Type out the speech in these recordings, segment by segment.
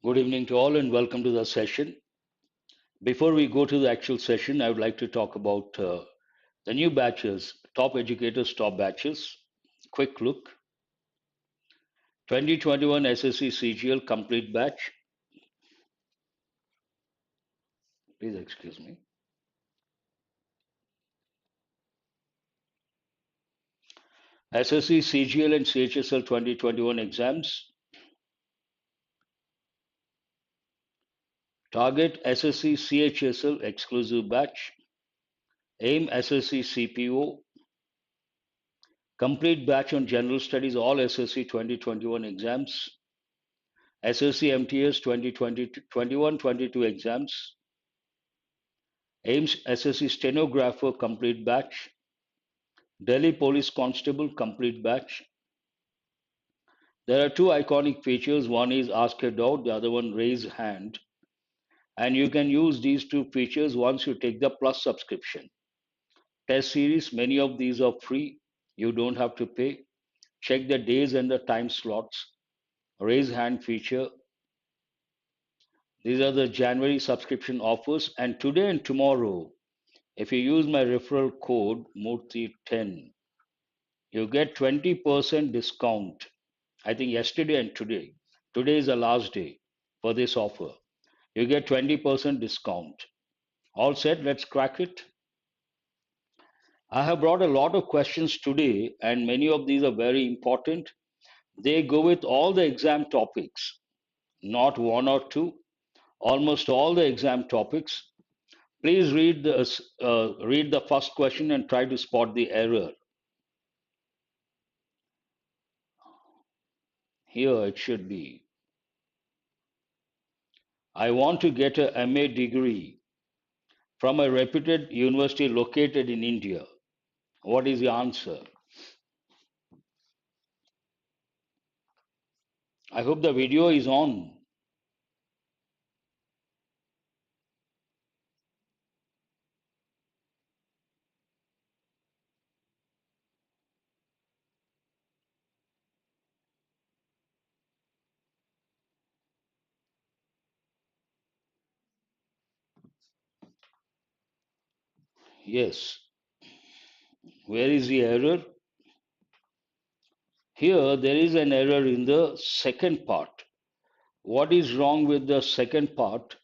Good evening to all and welcome to the session. Before we go to the actual session, I would like to talk about the new batches, top educators, top batches. Quick look. 2021 SSC CGL complete batch. Please excuse me. SSC CGL and CHSL 2021 exams. Target SSC CHSL exclusive batch. Aim SSC CPO. Complete batch on general studies, all SSC 2021 exams. SSC MTS 2020 21-22 exams. AIMS SSC stenographer complete batch. Delhi Police Constable complete batch. There are two iconic features. One is ask a doubt, the other one raise hand. And you can use these two features once you take the plus subscription. Test series, many of these are free. You don't have to pay. Check the days and the time slots. Raise hand feature. These are the January subscription offers. And today and tomorrow, if you use my referral code Murthy10, you get 20% discount. I think yesterday and today. Today is the last day for this offer. You get 20% discount. All set, let's crack it. I have brought a lot of questions today, and many of these are very important. They go with all the exam topics, not one or two, almost all the exam topics. Please read the first question and try to spot the error. Here it should be. I want to get a MA degree from a reputed university located in India. What is the answer? I hope the video is on. Yes. Where is the error? Here there is an error in the second part. What is wrong with the second part?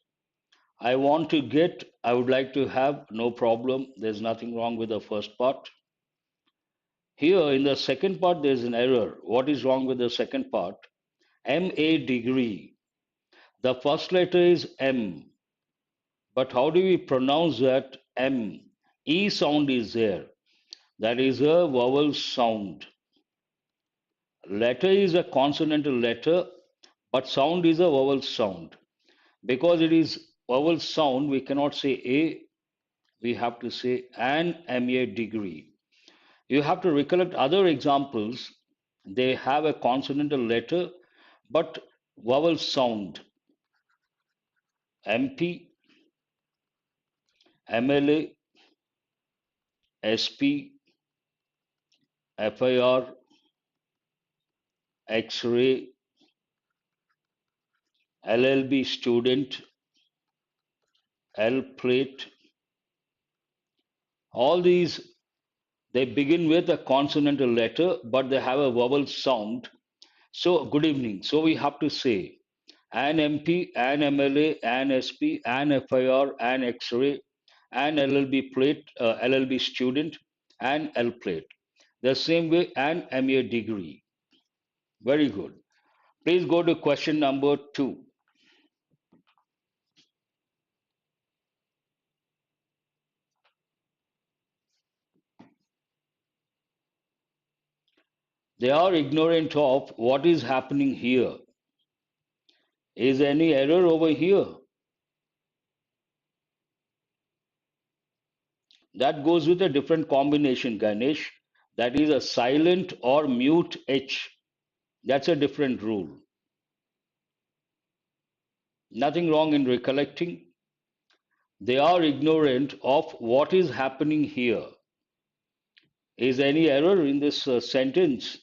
I want to get, I would like to have, no problem. There's nothing wrong with the first part. Here in the second part, there's an error. What is wrong with the second part? MA degree. The first letter is M. But how do we pronounce that M? E sound is there. That is a vowel sound. Letter is a consonantal letter, but sound is a vowel sound. Because it is vowel sound, we cannot say A, we have to say an MA degree. You have to recollect other examples. They have a consonantal letter, but vowel sound. MP, MLA, SP, FIR, X-ray, LLB student, L plate. All these, they begin with a consonantal letter, but they have a vowel sound. So, good evening. So, we have to say an MP, an MLA, an SP, an FIR, an X-ray, an LLB plate, LLB student, an L plate. The same way, an MA degree. Very good. Please go to question number 2. They are ignorant of what is happening here. Is any error over here? That goes with a different combination, Ganesh. That is a silent or mute H. That's a different rule. Nothing wrong in recollecting. They are ignorant of what is happening here. Is any error in this sentence?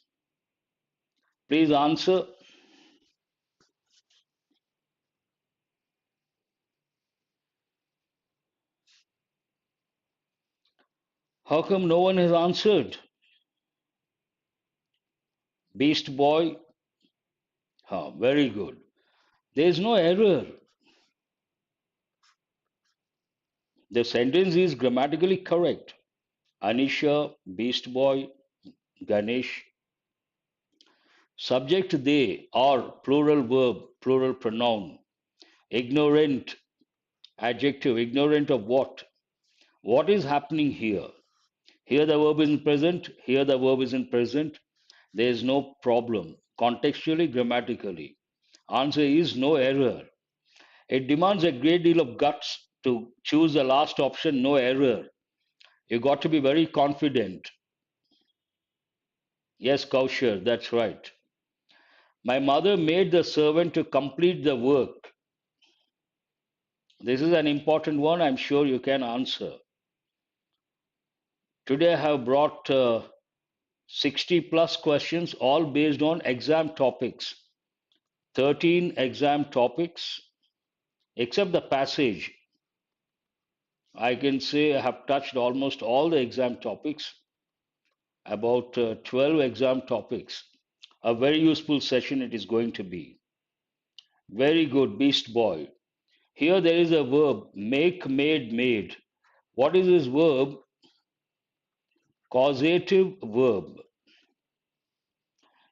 Please answer. How come no one has answered? Beast boy? Very good. There is no error. The sentence is grammatically correct. Anisha, Beast boy, Ganesh. Subject they are plural verb, plural pronoun. Ignorant, adjective. Ignorant of what? What is happening here? Here the verb is in present, here the verb is in present. There is no problem. Contextually, grammatically. Answer is no error. It demands a great deal of guts to choose the last option, no error. You got to be very confident. Yes, Kaushar, that's right. My mother made the servant to complete the work. This is an important one. I'm sure you can answer. Today I have brought 60 plus questions, all based on exam topics. 13 exam topics, except the passage. I can say I have touched almost all the exam topics, about 12 exam topics. A very useful session it is going to be. Very good, Beast Boy. Here there is a verb, make, made, made. What is this verb? Causative verb.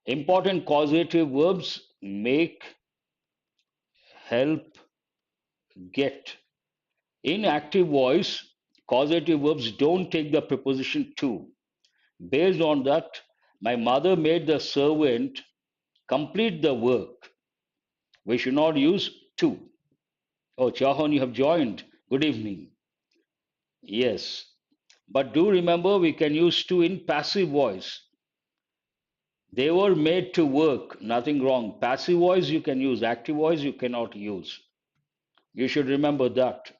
Important causative verbs: make, help, get. In active voice, causative verbs don't take the preposition to. Based on that, my mother made the servant complete the work. We should not use to. Oh, Chahon, you have joined. Good evening. Yes. But do remember we can use to in passive voice. They were made to work. Nothing wrong. Passive voice you can use. Active voice you cannot use. You should remember that.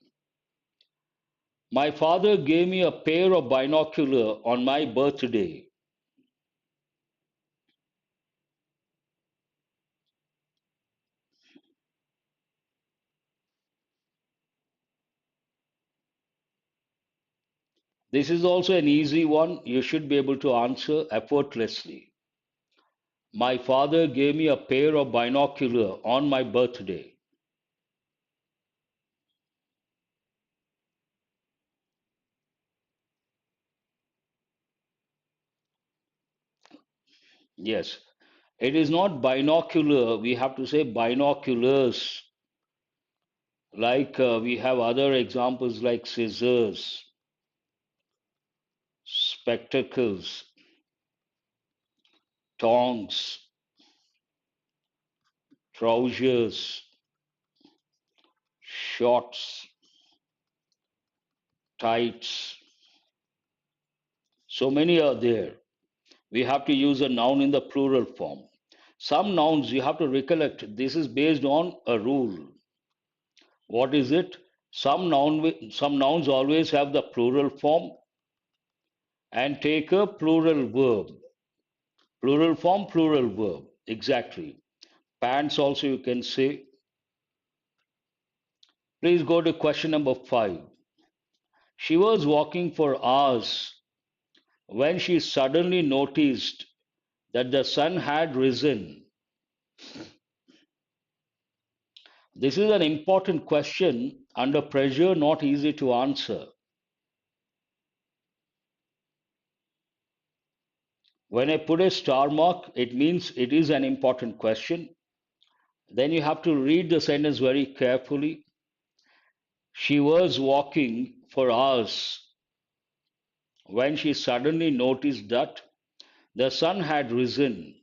My father gave me a pair of binocular on my birthday. This is also an easy one. You should be able to answer effortlessly. My father gave me a pair of binocular on my birthday. Yes. It is not binocular. We have to say binoculars. Like we have other examples like scissors, spectacles, tongs, trousers, shorts, tights. So many are there. We have to use a noun in the plural form. Some nouns you have to recollect. This is based on a rule. What is it? Some nouns always have the plural form and take a plural verb. Plural form, plural verb. Exactly. Pants also you can say. Please go to question number 5. She was walking for hours when she suddenly noticed that the sun had risen. This is an important question. Under pressure, not easy to answer. When I put a star mark, it means it is an important question. Then you have to read the sentence very carefully. She was walking for hours when she suddenly noticed that the sun had risen.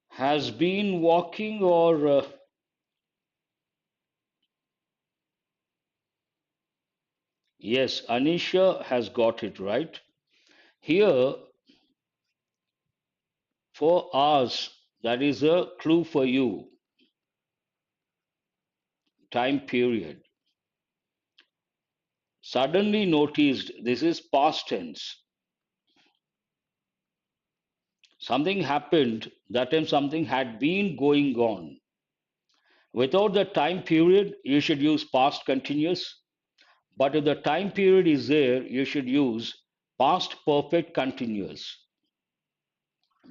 Has been walking or yes, Anisha has got it right. Here, for hours, that is a clue for you. Time period. Suddenly noticed, this is past tense. Something happened, that time something had been going on. Without the time period, you should use past continuous. But if the time period is there, you should use past perfect continuous.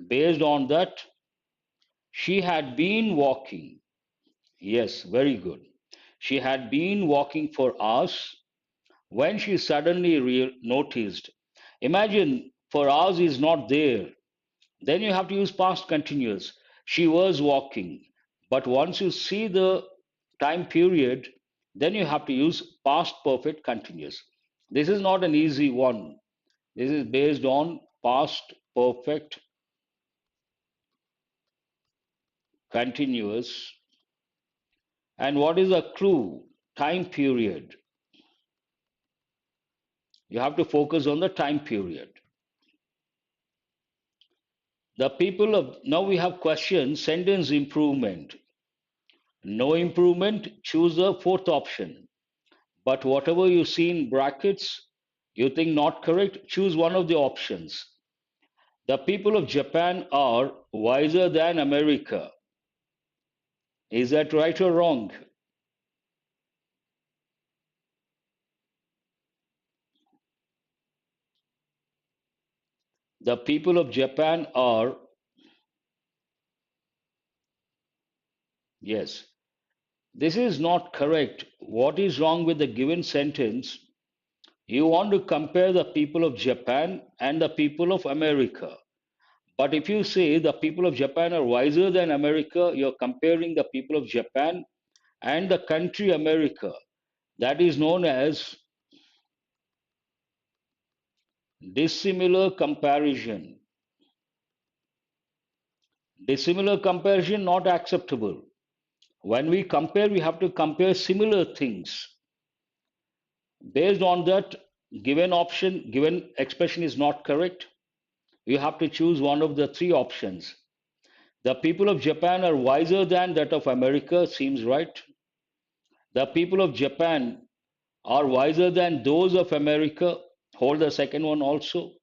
Based on that, she had been walking. Yes, very good. She had been walking for hours when she suddenly noticed. Imagine for hours is not there. Then you have to use past continuous. She was walking. But once you see the time period, then you have to use past perfect continuous. This is not an easy one. This is based on past perfect continuous. And what is a clue? Time period. You have to focus on the time period. The people of now we have question sentence improvement. No improvement, choose the fourth option. But whatever you see in brackets, you think not correct, choose one of the options. The people of Japan are wiser than America. Is that right or wrong? The people of Japan are, yes. This is not correct. What is wrong with the given sentence? You want to compare the people of Japan and the people of America. But if you say the people of Japan are wiser than America, you're comparing the people of Japan and the country America. That is known as dissimilar comparison. Dissimilar comparison not acceptable. When we compare, we have to compare similar things. Based on that, given option, given expression is not correct, you have to choose one of the three options. The people of Japan are wiser than that of America, seems right. The people of Japan are wiser than those of America, hold the second one also.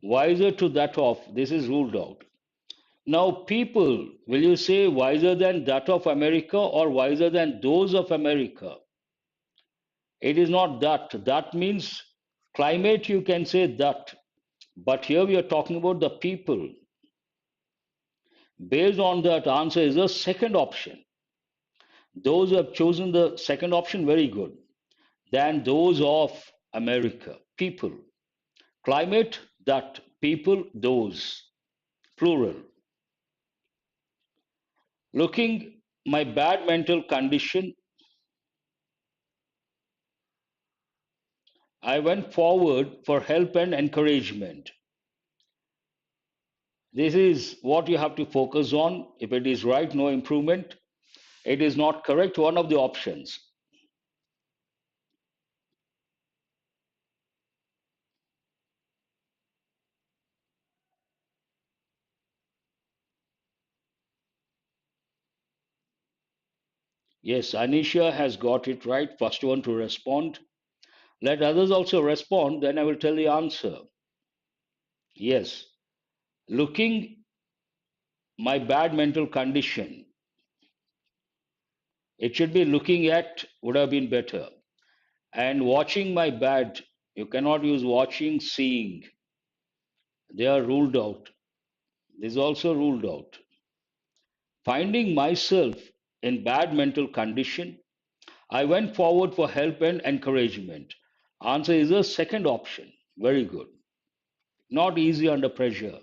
Wiser to that of, this is ruled out. Now, people, will you say wiser than that of America or wiser than those of America? It is not that. That means climate, you can say that. But here we are talking about the people. Based on that, answer is the second option. Those who have chosen the second option, very good. Than those of America, people. Climate, that. People, those. Plural. Looking my bad mental condition, I went forward for help and encouragement. This is what you have to focus on. If it is right, no improvement. It is not correct, one of the options. Yes, Anisha has got it right. First one to respond. Let others also respond, then I will tell the answer. Yes. Looking my bad mental condition. It should be looking at would have been better. And watching my bad. You cannot use watching, seeing. They are ruled out. This is also ruled out. Finding myself in bad mental condition, I went forward for help and encouragement. Answer is the second option. Very good. Not easy under pressure.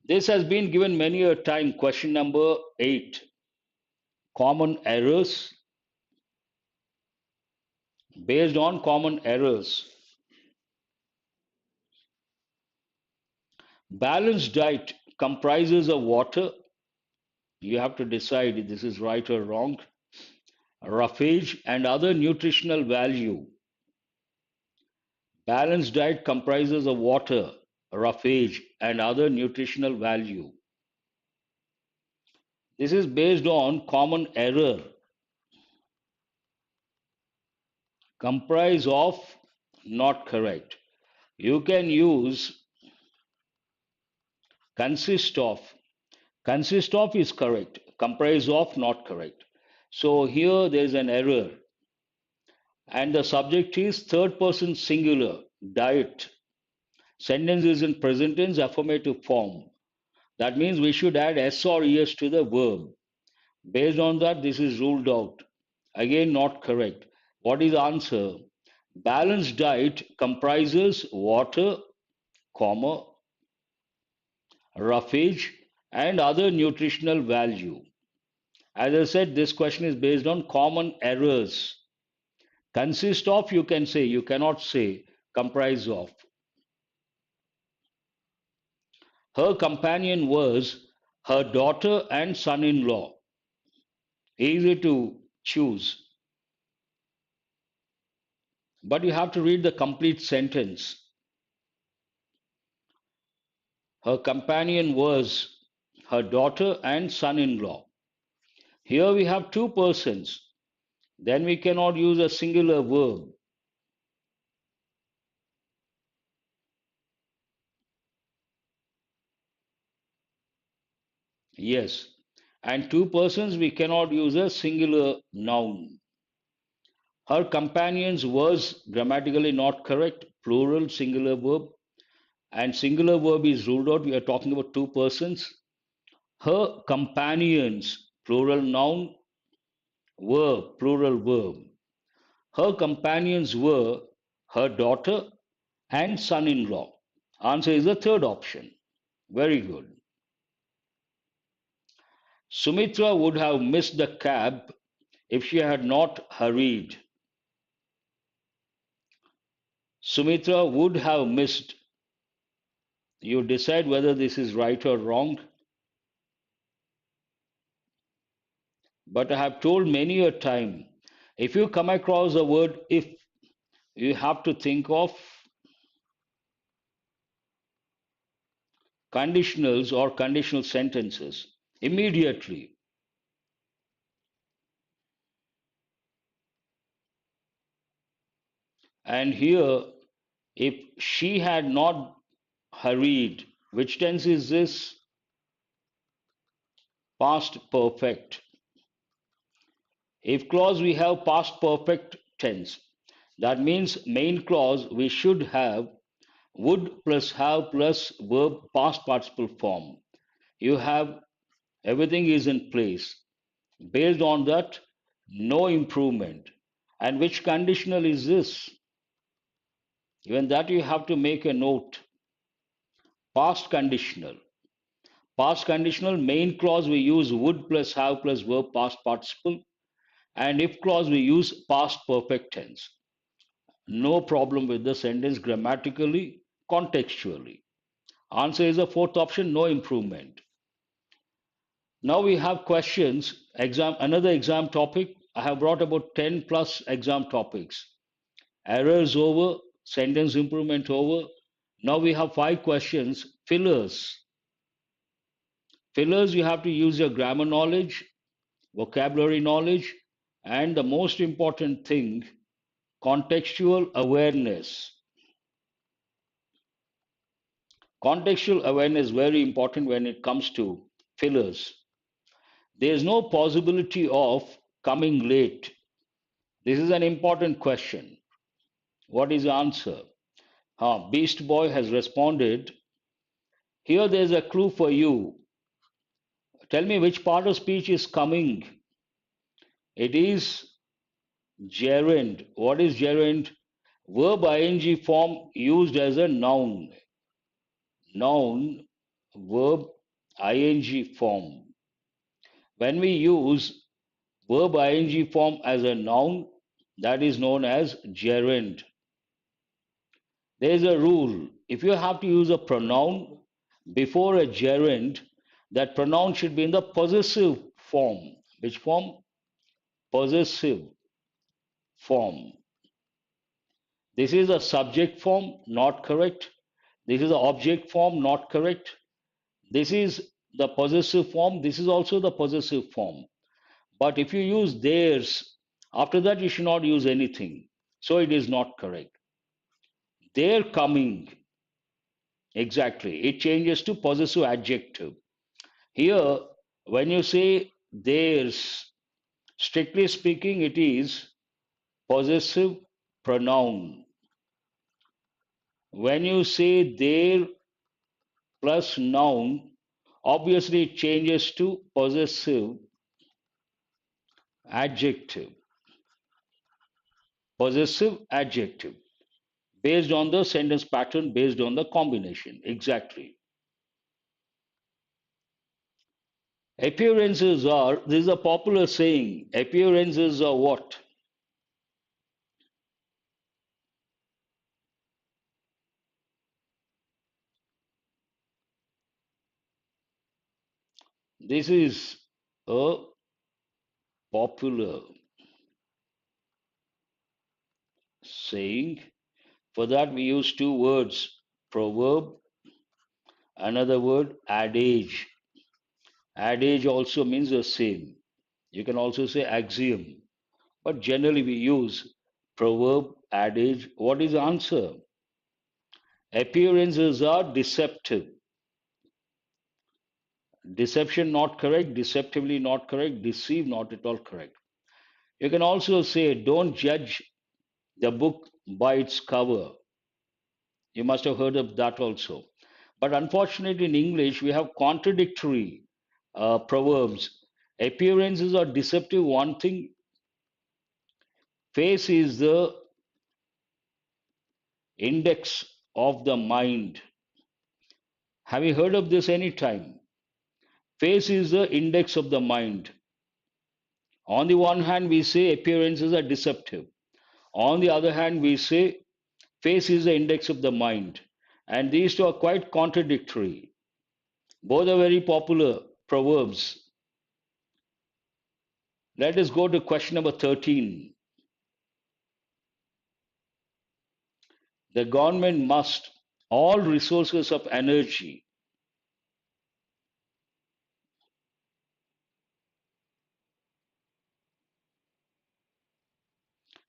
This has been given many a time. Question number 8. Common errors. Based on common errors. Balanced diet comprises of water. You have to decide if this is right or wrong. Roughage and other nutritional value. Balanced diet comprises of water, roughage, and other nutritional value. This is based on common error. Comprise of, not correct. You can use Consist of. Consist of is correct. Comprise of not correct. So here there is an error. And the subject is third person singular, diet. Sentence is in present tense affirmative form. That means we should add s or es to the verb. Based on that, this is ruled out. Again, not correct. What is the answer? Balanced diet comprises water, comma, roughage, and other nutritional value. As I said, this question is based on common errors. Consist of, you can say, you cannot say comprise of. Her companion was her daughter and son in law. Easy to choose. But you have to read the complete sentence. Her companion was her daughter and son in law. Here we have two persons. Then we cannot use a singular verb. Yes. And two persons, we cannot use a singular noun. Her companions was grammatically not correct. Plural, singular verb. And singular verb is ruled out. We are talking about two persons. Her companions, plural noun, were, plural verb. Her companions were her daughter and son in law. Answer is the third option. Very good. Sumitra would have missed the cab if she had not hurried. Sumitra would have missed. You decide whether this is right or wrong. But I have told many a time, if you come across the word if, you have to think of conditionals or conditional sentences immediately. And here, if she had not hurried, which tense is this? Past perfect. If clause, we have past perfect tense. That means main clause we should have would plus have plus verb past participle form. You have everything is in place. Based on that, no improvement. And which conditional is this? Even that you have to make a note. Past conditional. Past conditional main clause we use would plus have plus verb past participle. And if clause we use past perfect tense. No problem with the sentence grammatically, contextually. Answer is the fourth option, no improvement. Now we have questions, another exam topic. I have brought about 10 plus exam topics. Errors over, sentence improvement over. Now we have 5 questions, fillers. Fillers, you have to use your grammar knowledge, vocabulary knowledge, and the most important thing, contextual awareness. Contextual awareness is very important when it comes to fillers. There is no possibility of coming late. This is an important question. What is the answer? Beast Boy has responded. Here there is a clue for you. Tell me which part of speech is coming. It is gerund. What is gerund? Verb ing form used as a noun. Noun, verb ing form. When we use verb ing form as a noun, that is known as gerund. There is a rule. If you have to use a pronoun before a gerund, that pronoun should be in the possessive form. Which form? Possessive form. This is a subject form, not correct. This is the object form, not correct. This is the possessive form. This is also the possessive form. But if you use theirs, after that you should not use anything. So it is not correct. They're coming. Exactly. It changes to possessive adjective. Here, when you say theirs, strictly speaking, it is possessive pronoun. When you say their plus noun, obviously it changes to possessive adjective. Possessive adjective based on the sentence pattern, based on the combination. Exactly. Appearances are, this is a popular saying, appearances are what? This is a popular saying. For that, we use two words, proverb, another word, adage. Adage also means the same. You can also say axiom, but generally we use proverb, adage. What is the answer? Appearances are deceptive. Deception not correct, deceptively not correct, deceive not at all correct. You can also say, don't judge the book by its cover. You must have heard of that also. But unfortunately, in English, we have contradictory proverbs. Appearances are deceptive, one thing. Face is the index of the mind. Have you heard of this any time? Face is the index of the mind. On the one hand, we say appearances are deceptive. On the other hand, we say face is the index of the mind. And these two are quite contradictory. Both are very popular proverbs. Let us go to question number 13. The government must all resources of energy.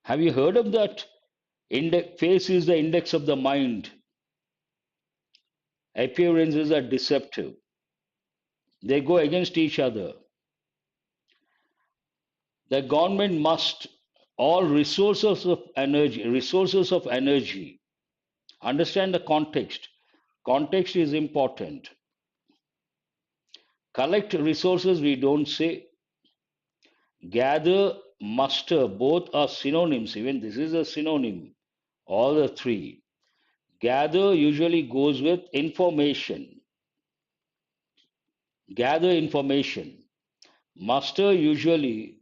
Have you heard of that? Face is the index of the mind. Appearances are deceptive. They go against each other. The government must all resources of energy. Understand the context. Context is important. Collect resources, we don't say. Gather, muster, both are synonyms. Even this is a synonym. All the three. Gather usually goes with information. Gather information. Muster usually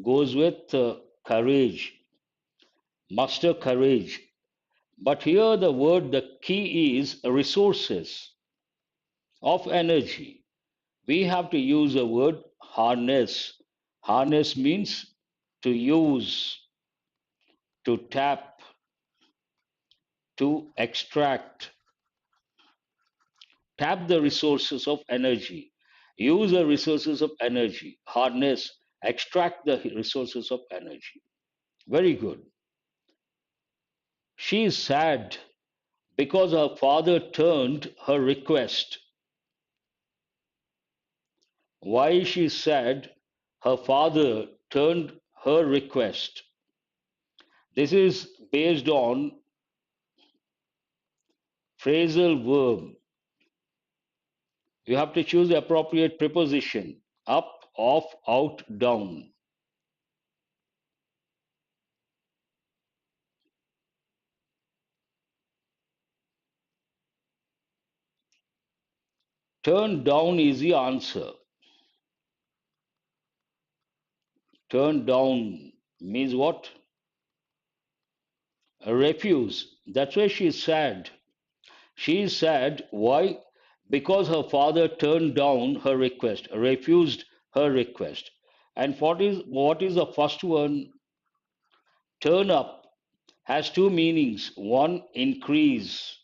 goes with courage. Muster courage. But here the word, the key is resources of energy. We have to use the word harness. Harness means to use, to tap, to extract. Tap the resources of energy. Use the resources of energy. Harness, extract the resources of energy. Very good. She is sad because her father turned her request. Why is she sad? Her father turned her request. This is based on phrasal verb. You have to choose the appropriate preposition. Up, off, out, down. Turn down is the answer. Turn down means what? Refuse. That's why she is sad. She is sad. Why? Because her father turned down her request, refused her request. And what is the first one? Turn up has two meanings. One, increase,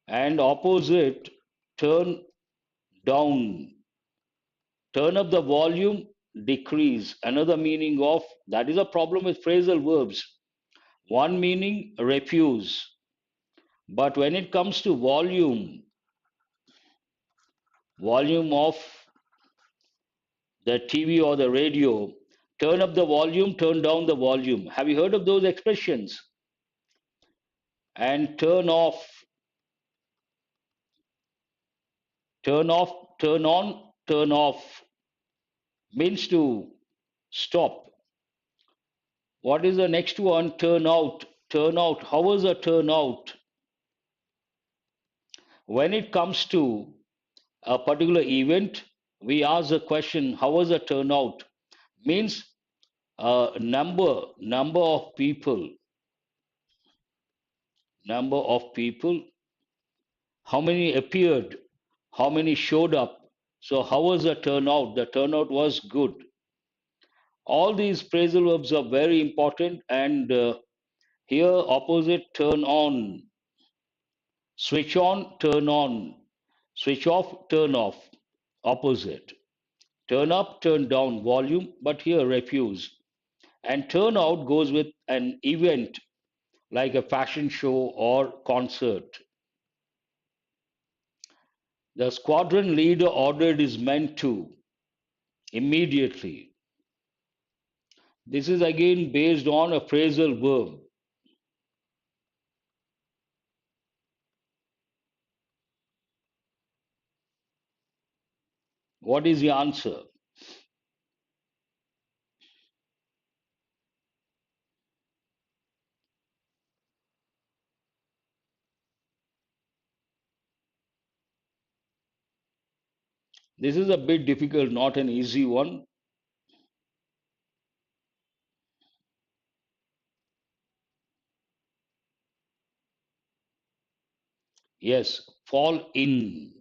and opposite, turn down. Turn up the volume, decrease. Another meaning of that is a problem with phrasal verbs. One meaning, refuse. But when it comes to volume of the TV or the radio, turn up the volume, turn down the volume. Have you heard of those expressions? And turn off, turn on, turn off means to stop. What is the next one? Turn out, turn out. How was a turn out? When it comes to a particular event, we ask the question, how was the turnout? Means number of people, how many appeared, how many showed up. So how was the turnout? The turnout was good. All these phrasal verbs are very important, and here opposite turn on, switch off, turn off, opposite. Turn up, turn down, volume, but here refuse. And turn out goes with an event like a fashion show or concert. The squadron leader ordered his men to immediately. This is again based on a phrasal verb. What is the answer? This is a bit difficult, not an easy one. Yes, fall in.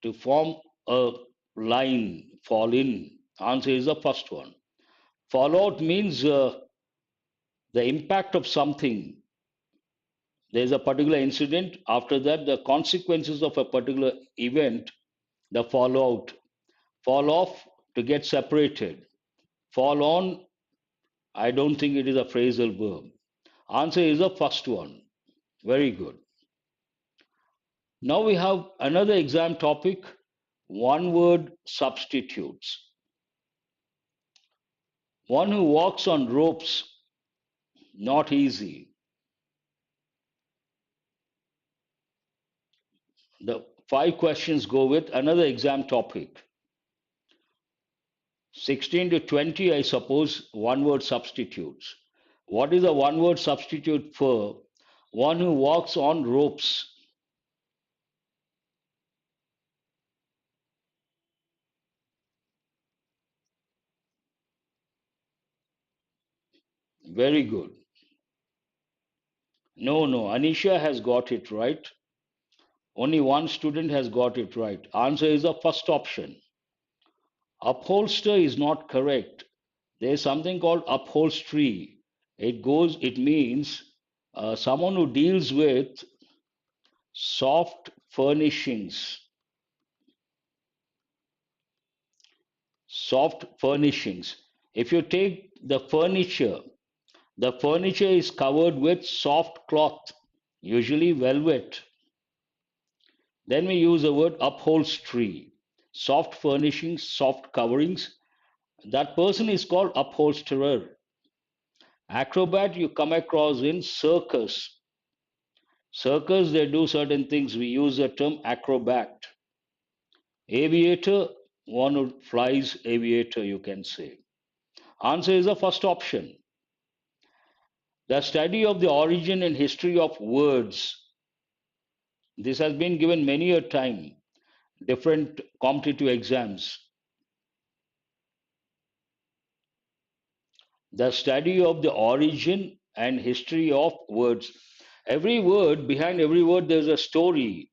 To form a line, fall in. Answer is the first one. Fall out means the impact of something. There is a particular incident. After that, the consequences of a particular event, the fallout. Fall off, to get separated. Fall on, I don't think it is a phrasal verb. Answer is the first one. Very good. Now we have another exam topic, one word substitutes. One who walks on ropes, not easy. The 5 questions go with another exam topic. 16 to 20, I suppose, one word substitutes. What is a one word substitute for? One who walks on ropes. Very good. No, no, Anisha has got it right. Only one student has got it right. Answer is the first option. Upholster is not correct. There is something called upholstery. It means someone who deals with soft furnishings. Soft furnishings. If you take the furniture is covered with soft cloth, usually velvet. Then we use the word upholstery. Soft furnishings, soft coverings. That person is called upholsterer. Acrobat you come across in circus. Circus, they do certain things. We use the term acrobat. Aviator, one who flies, aviator, you can say. Answer is the first option. The study of the origin and history of words. This has been given many a time, different competitive exams. The study of the origin and history of words. Every word, behind every word, there's a story.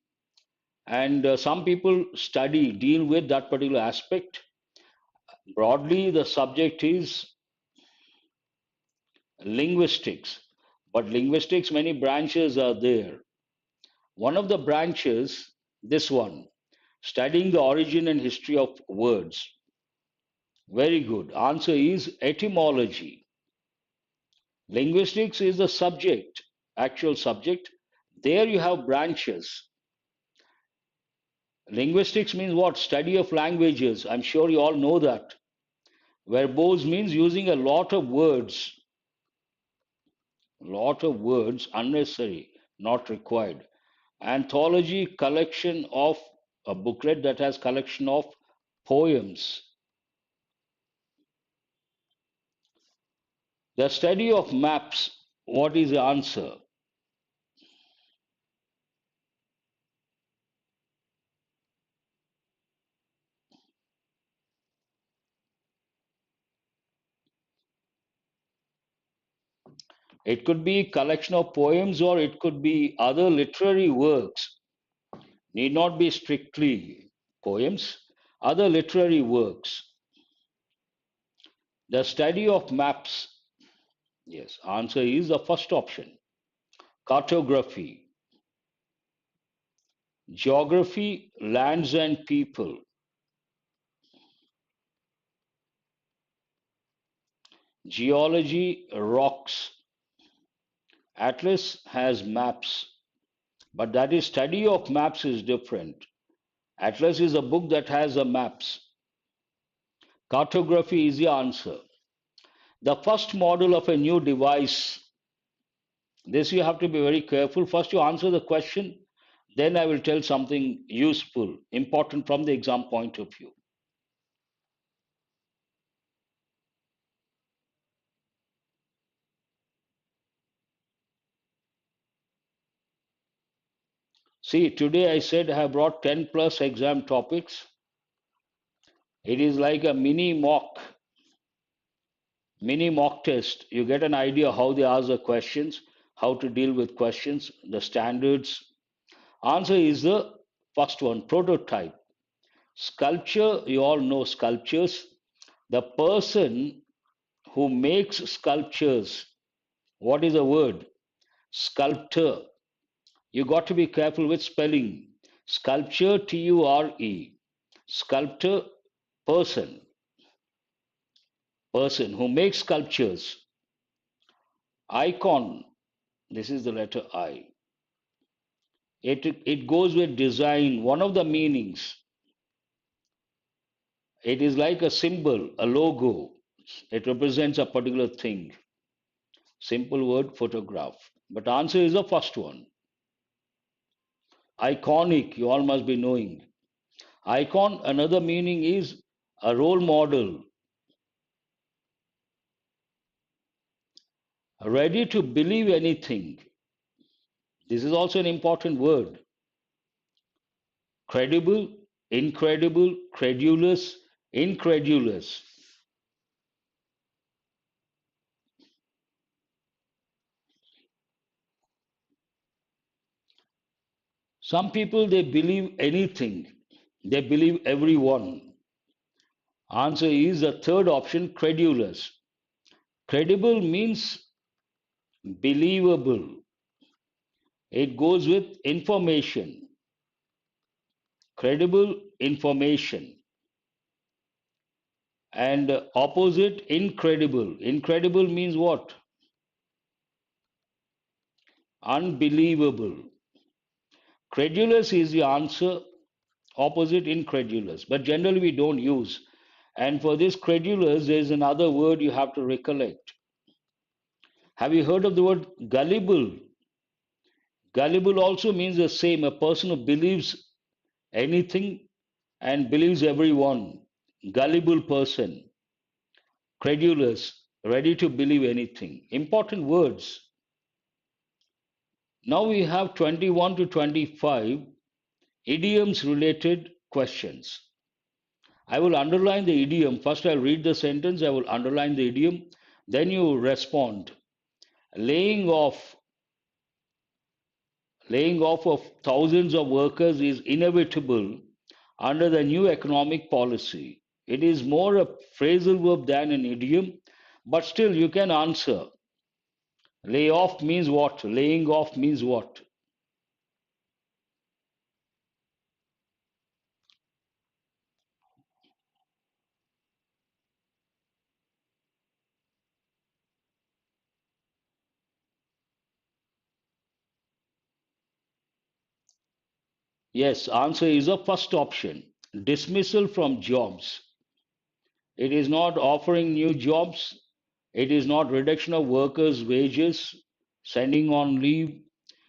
And some people deal with that particular aspect. Broadly, the subject is linguistics. But linguistics, many branches are there. One of the branches, this one, studying the origin and history of words. Very good. Answer is etymology. Linguistics is the subject, actual subject. There you have branches. Linguistics means what? Study of languages. I'm sure you all know that. Verbose means using a lot of words unnecessary, not required. Anthology, collection of a booklet that has collection of poems. The study of maps. What is the answer? It could be collection of poems or it could be other literary works. Need not be strictly poems. Other literary works. The study of maps. Yes, answer is the first option. Cartography. Geography, lands and people. Geology, rocks. Atlas has maps, but that is study of maps is different. Atlas is a book that has the maps. Cartography is the answer. The first model of a new device. This you have to be very careful. First you answer the question, then I will tell something useful, important from the exam point of view. See, today I said I have brought 10 plus exam topics. It is like a mini mock test. You get an idea how they ask the questions, how to deal with questions, the standards. Answer is the first one, prototype. Sculpture, you all know sculptures. The person who makes sculptures, what is the word? Sculptor. You got to be careful with spelling. Sculpture, Ture. Sculptor, person. Person who makes sculptures. Icon, this is the letter I. It goes with design. One of the meanings. It is like a symbol, a logo. It represents a particular thing. Simple word, photograph. But answer is the first one. Iconic, you all must be knowing. Icon, another meaning is a role model. Ready to believe anything. This is also an important word. Credible, incredible, credulous, incredulous. Some people, they believe anything. They believe everyone. Answer is the third option, credulous. Credible means believable. It goes with information. Credible information. And opposite, incredible. Incredible means what? Unbelievable. Credulous is the answer, opposite, incredulous. But generally we don't use. And for this credulous, there is another word you have to recollect. Have you heard of the word gullible? Gullible also means the same, a person who believes anything and believes everyone. Gullible person. Credulous, ready to believe anything. Important words. Now we have 21 to 25 idioms related questions. I will underline the idiom. First, I'll read the sentence, I will underline the idiom, then you respond. Laying off of thousands of workers is inevitable under the new economic policy. It is more a phrasal verb than an idiom, but still you can answer. Lay off means what? Laying off means what? Yes, answer is the first option. Dismissal from jobs. It is not offering new jobs. It is not reduction of workers' wages, sending on leave.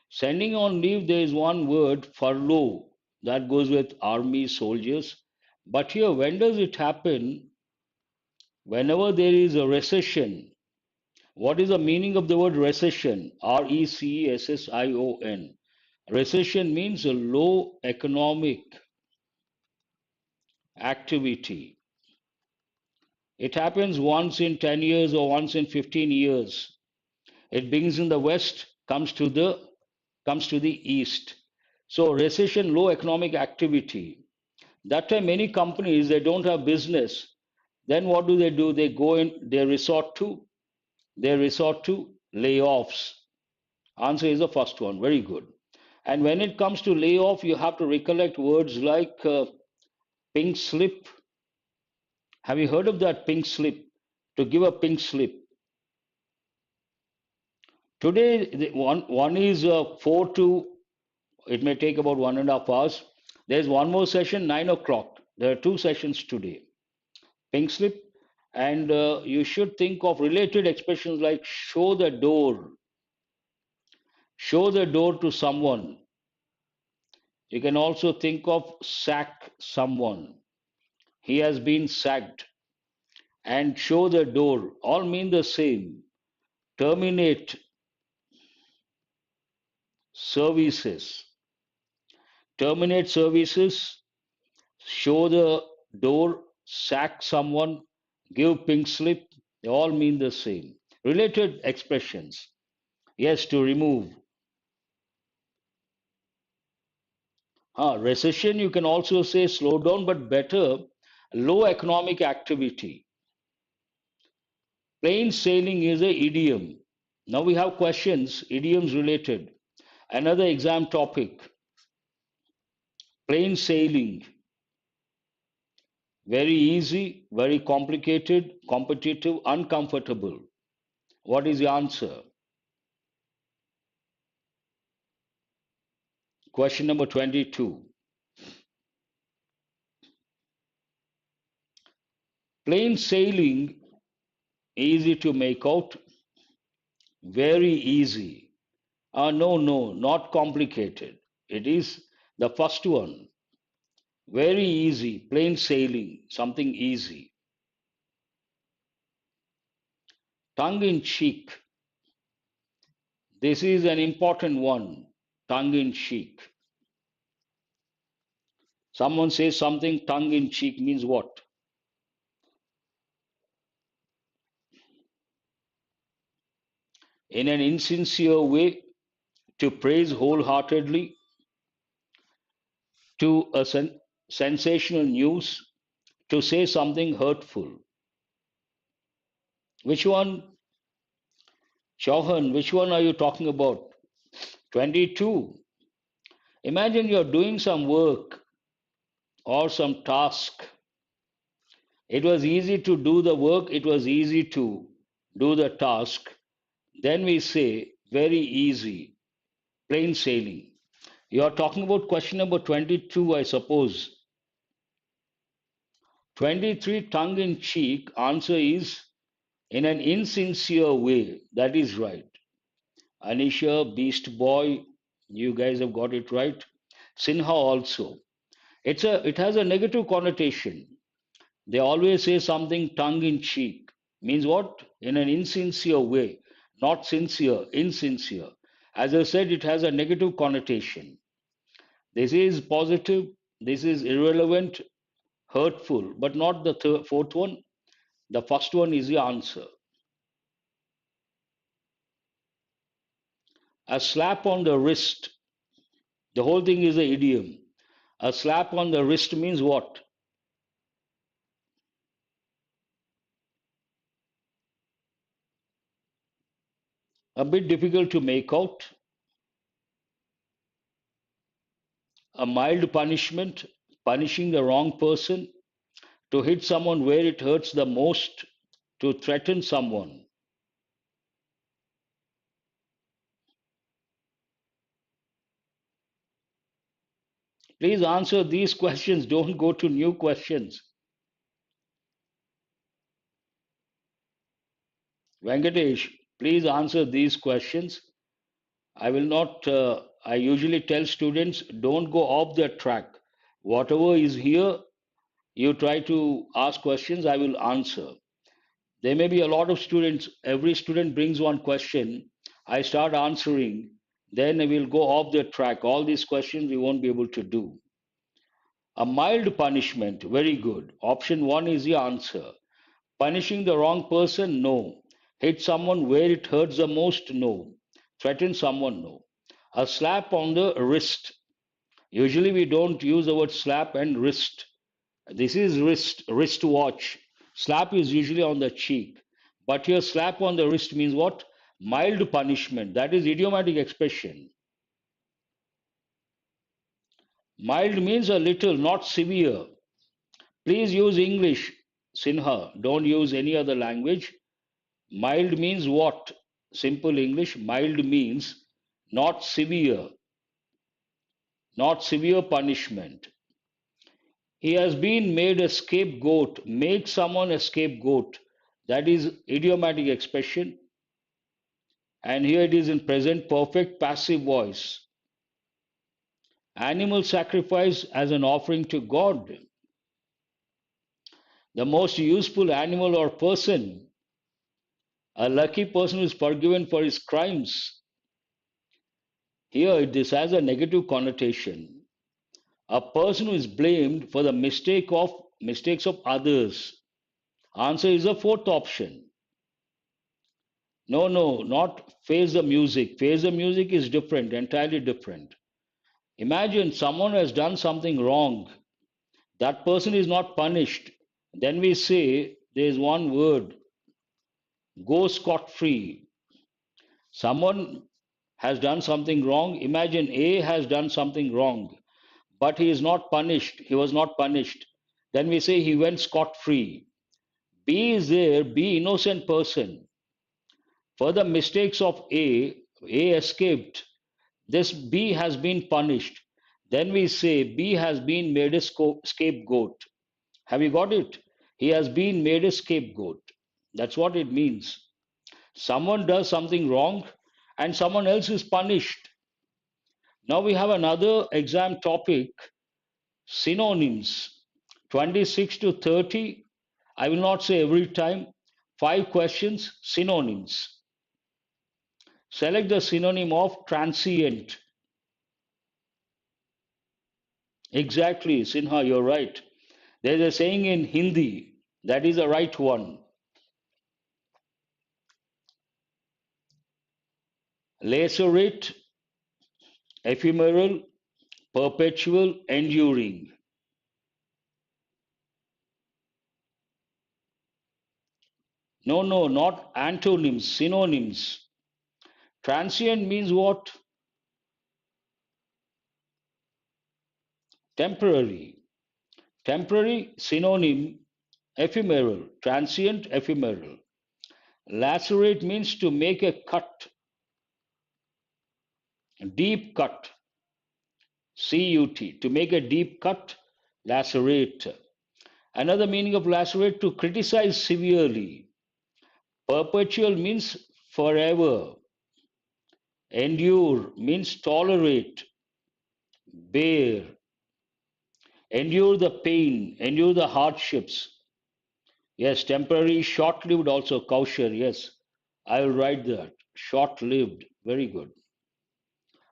Sending on leave, there is one word, furlough, that goes with army soldiers. But here, when does it happen? Whenever there is a recession. What is the meaning of the word recession? Recession. Recession means a low economic activity. It happens once in 10 years or once in 15 years. It begins in the west, comes to the east. So recession, low economic activity. That time many companies they don't have business. Then what do? They go in, they resort to layoffs. Answer is the first one. Very good. And when it comes to layoff, you have to recollect words like pink slip. Have you heard of that pink slip? To give a pink slip. Today, one is 4 to, it may take about 1.5 hours. There's one more session, 9 o'clock. There are two sessions today. Pink slip. And you should think of related expressions like show the door to someone. You can also think of sack someone. He has been sacked. And show the door all mean the same. Terminate services. Terminate services, show the door, sack someone, give pink slip, they all mean the same. Related expressions. Yes, to remove. Recession, you can also say slow down, but better, low economic activity. Plain sailing is a idiom. Now we have questions, idioms related. Another exam topic, plain sailing. Very easy, very complicated, competitive, uncomfortable. What is the answer? Question number 22. Plain sailing, easy to make out, very easy. No, no, not complicated. It is the first one. Very easy, plain sailing, something easy. Tongue in cheek. This is an important one. Tongue in cheek. Someone says something tongue in cheek means what? In an insincere way, to praise wholeheartedly, to a sensational news, to say something hurtful. Which one, Chauhan, which one are you talking about? 22. Imagine you're doing some work or some task. It was easy to do the work, it was easy to do the task. Then we say, very easy, plain sailing. You are talking about question number 22, I suppose. 23, tongue in cheek. Answer is in an insincere way. That is right. Anisha, Beast Boy, you guys have got it right. Sinha also. It has a negative connotation. They always say something tongue in cheek. Means what? In an insincere way. Not sincere, insincere. As I said, it has a negative connotation. This is positive, this is irrelevant, hurtful, but not the fourth one. The first one is the answer. A slap on the wrist. The whole thing is an idiom. A slap on the wrist means what? A bit difficult to make out. A mild punishment, punishing the wrong person, to hit someone where it hurts the most, to threaten someone. Please answer these questions. Don't go to new questions. Venkatesh, please answer these questions. I will not, I usually tell students don't go off the track. Whatever is here, you try to ask questions, I will answer. There may be a lot of students, every student brings one question. I start answering, then we will go off the track. All these questions we won't be able to do. A mild punishment, very good. Option one is the answer. Punishing the wrong person, no. Hit someone where it hurts the most, no. Threaten someone, no. A slap on the wrist. Usually we don't use the word slap and wrist. This is wrist watch. Slap is usually on the cheek. But here, slap on the wrist means what? Mild punishment. That is idiomatic expression. Mild means a little, not severe. Please use English, Sinha. Don't use any other language. Mild means what? Simple English. Mild means not severe, not severe punishment. He has been made a scapegoat. Make someone a scapegoat. That is idiomatic expression. And here it is in present perfect passive voice. Animal sacrifice as an offering to God. The most useful animal or person. A lucky person who is forgiven for his crimes. Here this has a negative connotation. A person who is blamed for the mistakes of others. Answer is the fourth option. No, no, not face the music. Face the music is different, entirely different. Imagine someone has done something wrong. That person is not punished. Then we say there is one word, go scot free. Someone has done something wrong. Imagine A has done something wrong, but he is not punished. He was not punished. Then we say he went scot free. B is there, B innocent person. For the mistakes of A escaped. This B has been punished. Then we say B has been made a scapegoat. Have you got it? He has been made a scapegoat. That's what it means. Someone does something wrong and someone else is punished. Now we have another exam topic, synonyms. 26 to 30. I will not say every time. 5 questions, synonyms. Select the synonym of transient. Exactly, Sinha, you're right. There's a saying in Hindi, that is the right one. Lacerate, ephemeral, perpetual, enduring. No, no, not antonyms, synonyms. Transient means what? Temporary. Temporary, synonym, ephemeral. Transient, ephemeral. Lacerate means to make a cut, a deep cut. CUT, to make a deep cut, lacerate. Another meaning of lacerate, to criticize severely. Perpetual means forever. Endure means tolerate, bear. Endure the pain, endure the hardships. Yes, temporary, short lived also, Kaushal. Yes, I will write that. Short lived. Very good.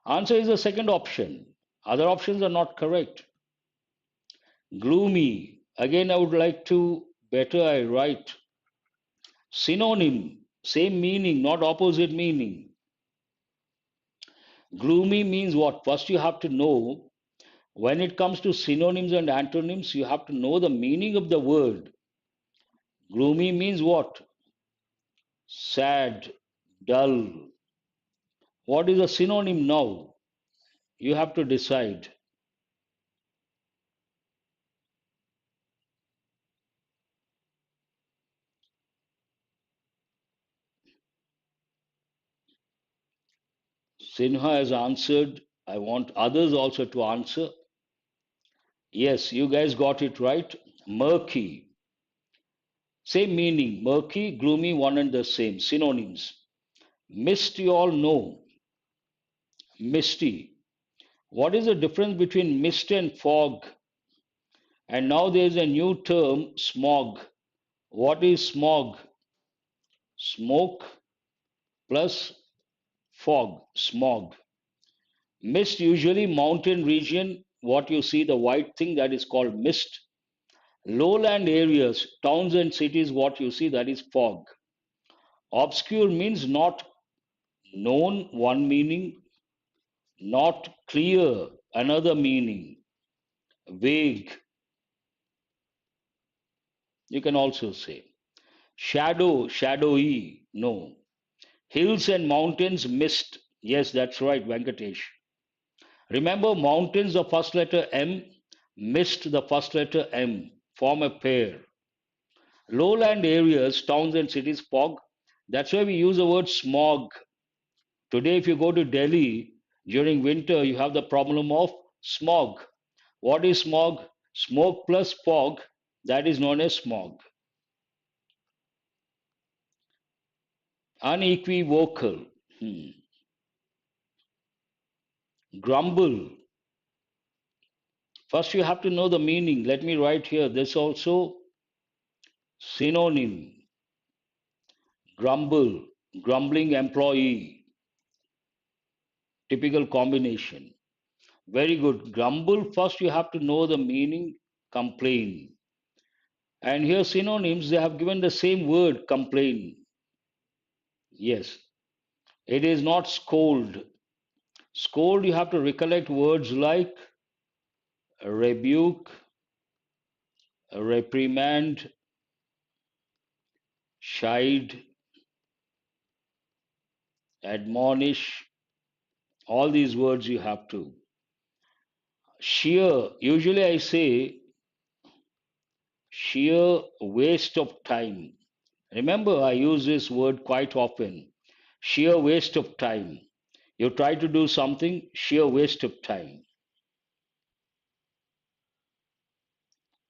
Answer is the second option. Other options are not correct. Gloomy. Again, I would like to better I write. Synonym. Same meaning, not opposite meaning. Gloomy means what? First, you have to know when it comes to synonyms and antonyms, you have to know the meaning of the word. Gloomy means what? Sad, dull. What is a synonym now? You have to decide. Sinha has answered. I want others also to answer. Yes, you guys got it right. Murky. Same meaning. Murky, gloomy, one and the same. Synonyms. Mist, you all know. Misty. What is the difference between mist and fog? And now there is a new term, smog. What is smog? Smoke plus fog, smog. Mist, usually mountain region, what you see, the white thing, that is called mist. Lowland areas, towns and cities, what you see, that is fog. Obscure means not known, one meaning, not clear, another meaning, vague, you can also say. Shadow, shadowy, no. Hills and mountains, mist. Yes, that's right, Venkatesh. Remember, mountains, the first letter M, mist, the first letter M, form a pair. Lowland areas, towns and cities, fog. That's why we use the word smog. Today, if you go to Delhi during winter, you have the problem of smog. What is smog? Smoke plus fog, that is known as smog. Unequivocal. Hmm. Grumble. First, you have to know the meaning. Let me write here. This also synonym. Grumble, grumbling employee, typical combination. Very good. Grumble, first you have to know the meaning, complain. And here synonyms, they have given the same word, complain. Yes, it is not scold. Scold, you have to recollect words like rebuke, reprimand, chide, admonish. All these words you have to. Sheer, usually I say sheer waste of time. Remember, I use this word quite often. Sheer waste of time. You try to do something, sheer waste of time.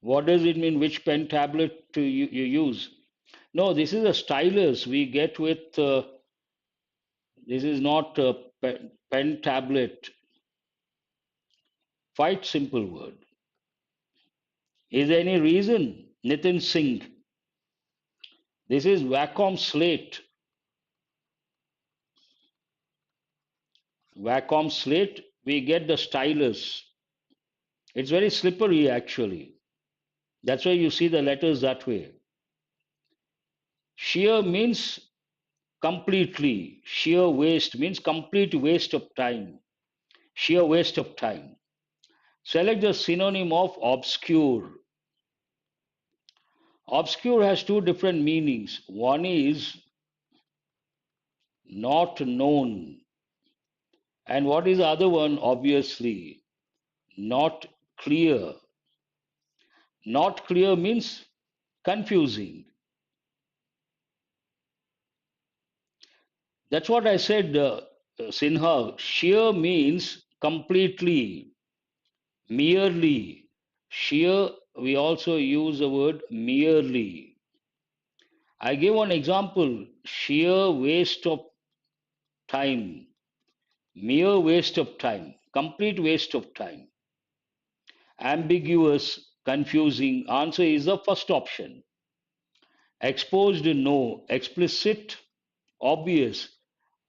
What does it mean? Which pen tablet you use? No, this is a stylus we get with, this is not a pen tablet. Quite simple word. Is there any reason? Nitin Singh. This is Wacom slate. Wacom slate, we get the stylus. It's very slippery actually. That's why you see the letters that way. Sheer means completely. Sheer waste means complete waste of time. Sheer waste of time. Select the synonym of obscure. Obscure has two different meanings. One is not known. And what is the other one? Obviously, not clear. Not clear means confusing. That's what I said, Sinha. Sheer means completely, merely. Sheer, we also use the word merely. I give one example, sheer waste of time, mere waste of time, complete waste of time. Ambiguous, confusing, answer is the first option. Exposed, no. Explicit, obvious.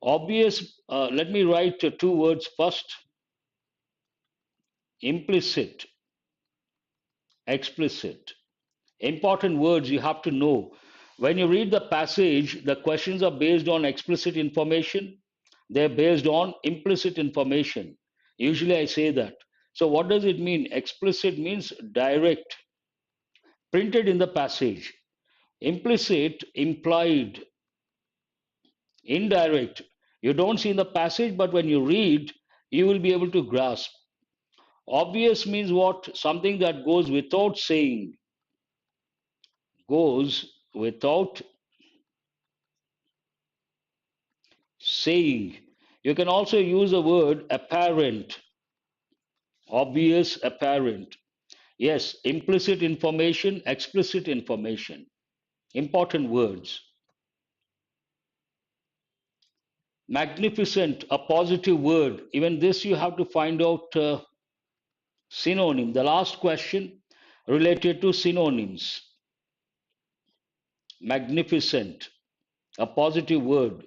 Obvious, let me write two words first. Implicit, explicit. Important words you have to know. When you read the passage, the questions are based on explicit information, they're based on implicit information. Usually I say that. So, what does it mean? Explicit means direct, printed in the passage. Implicit, implied, indirect. You don't see in the passage, but when you read, you will be able to grasp. Obvious means what? Something that goes without saying, goes without saying. You can also use the word apparent, obvious, apparent. Yes, implicit information, explicit information. Important words. Magnificent, a positive word. Even this you have to find out synonym. The last question related to synonyms. Magnificent, a positive word.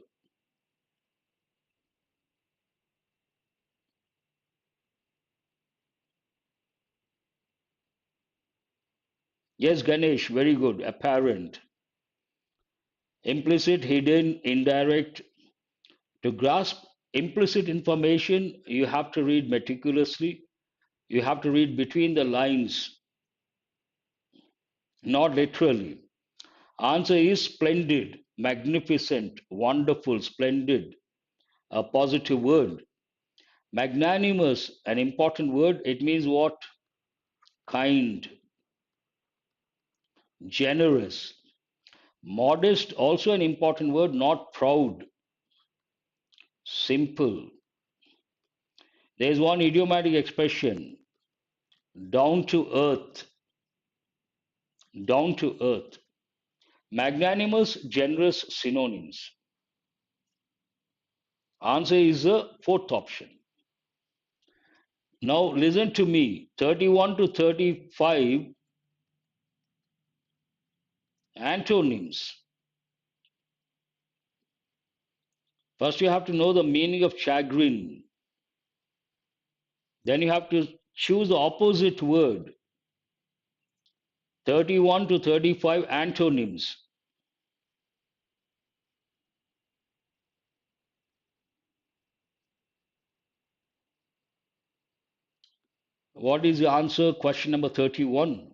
Yes, Ganesh, very good. Apparent. Implicit, hidden, indirect. To grasp implicit information, you have to read meticulously. You have to read between the lines, not literally. Answer is splendid, magnificent, wonderful, splendid, a positive word. Magnanimous, an important word. It means what? Kind, generous. Modest, also an important word, not proud, simple. There is one idiomatic expression, down to earth, down to earth. Magnanimous, generous synonyms. Answer is the fourth option. Now listen to me. 31 to 35 antonyms. First you have to know the meaning of chagrin. Then you have to choose the opposite word. 31 to 35 antonyms. What is the answer? Question number 31.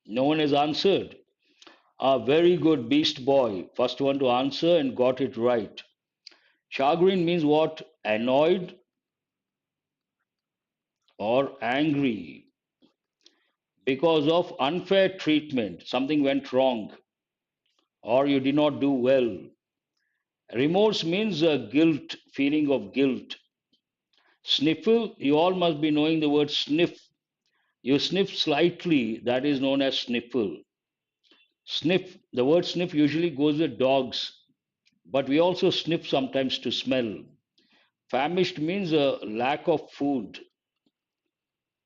No one has answered. A very good beast boy. First one to answer and got it right. Chagrin means what? Annoyed or angry because of unfair treatment. Something went wrong or you did not do well. Remorse means a guilt, feeling of guilt. Sniffle, you all must be knowing the word sniff. You sniff slightly, that is known as sniffle. Sniff, the word sniff usually goes with dogs, but we also sniff sometimes to smell. Famished means a lack of food.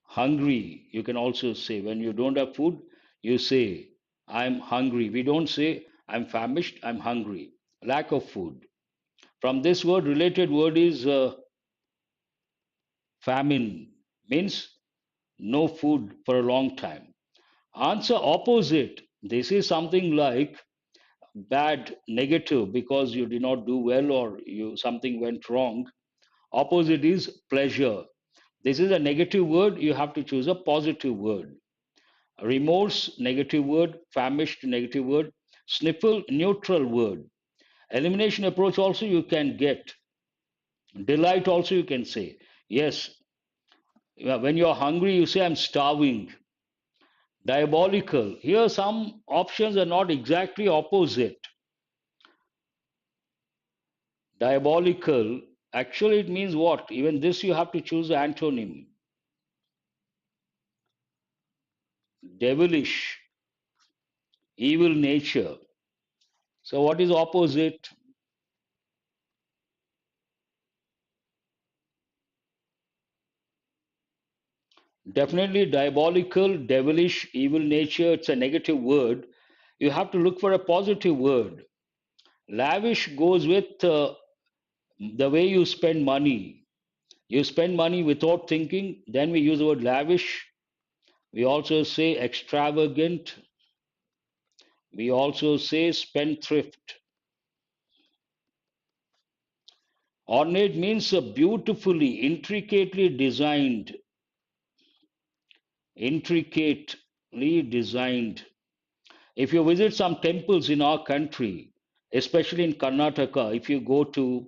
Hungry, you can also say. When you don't have food, you say, I'm hungry. We don't say, I'm famished, I'm hungry. Lack of food. From this word, related word is famine, means no food for a long time. Answer opposite. This is something like bad, negative, because you did not do well or you something went wrong. Opposite is pleasure. This is a negative word. You have to choose a positive word. Remorse, negative word. Famished, negative word. Sniffle, neutral word. Elimination approach also you can get. Delight also you can say. Yes, when you're hungry, you say, I'm starving. Diabolical. Here, some options are not exactly opposite. Diabolical, actually, it means what? Even this, you have to choose the antonym. Devilish, evil nature. So, what is opposite? Definitely diabolical, devilish, evil nature. It's a negative word. You have to look for a positive word. Lavish goes with the way you spend money. You spend money without thinking, then we use the word lavish. We also say extravagant. We also say spendthrift. Ornate means beautifully, intricately designed. Intricately designed. If you visit some temples in our country, especially in Karnataka, if you go to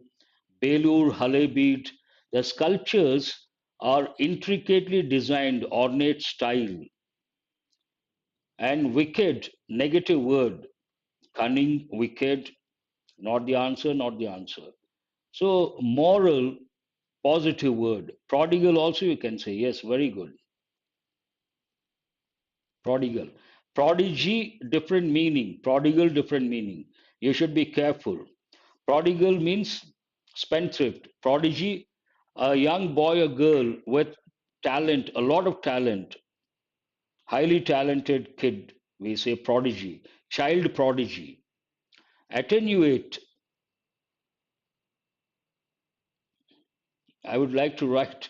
Belur, Halebeed, the sculptures are intricately designed, ornate style. And wicked, negative word, cunning, wicked, not the answer, not the answer. So moral, positive word. Prodigal also you can say, yes, very good. Prodigal. Prodigy, different meaning. Prodigal, different meaning. You should be careful. Prodigal means spendthrift. Prodigy, a young boy or girl with talent, a lot of talent, highly talented kid. We say prodigy, child prodigy. Attenuate, I would like to write.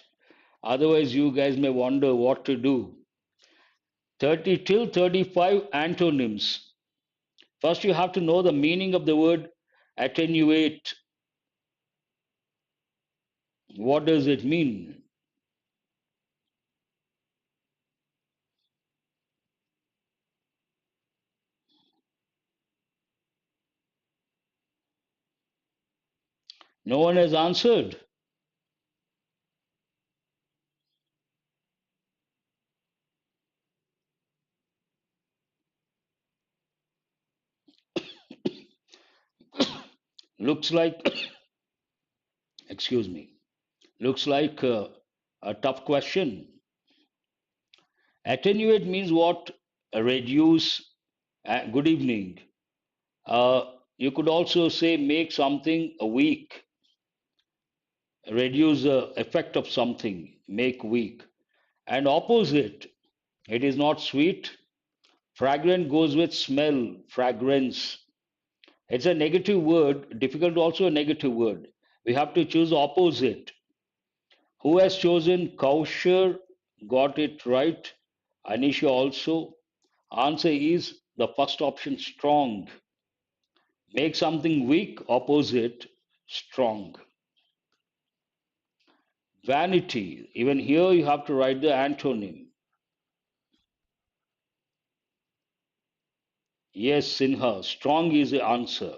Otherwise, you guys may wonder what to do. 30 till 35 antonyms. First, you have to know the meaning of the word attenuate. What does it mean? No one has answered. Looks like, excuse me, looks like a tough question. Attenuate means what? Reduce. Good evening. You could also say make something weak, reduce the effect of something, make weak. And opposite, it is not sweet. Fragrant goes with smell, fragrance. It's a negative word, difficult also a negative word. We have to choose opposite. Who has chosen Kaushar? Got it right. Anisha also. Answer is the first option, strong. Make something weak, opposite, strong. Vanity. Even here you have to write the antonym. Yes, Sinha. Strong is the answer.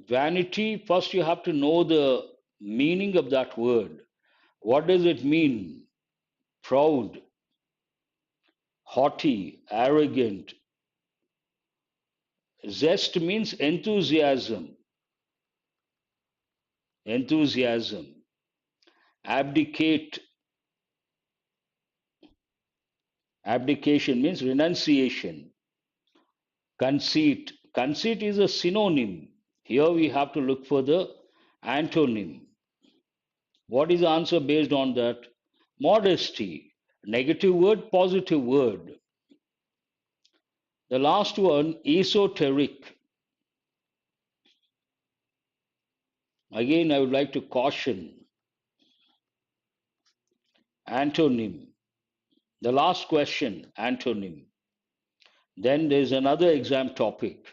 Vanity, first you have to know the meaning of that word. What does it mean? Proud, haughty, arrogant. Zest means enthusiasm. Enthusiasm. Abdicate. Abdication means renunciation. Conceit. Conceit is a synonym. Here we have to look for the antonym. What is the answer based on that? Modesty. Negative word, positive word. The last one, esoteric. Again, I would like to caution. Antonym. The last question, antonym. Then there's another exam topic.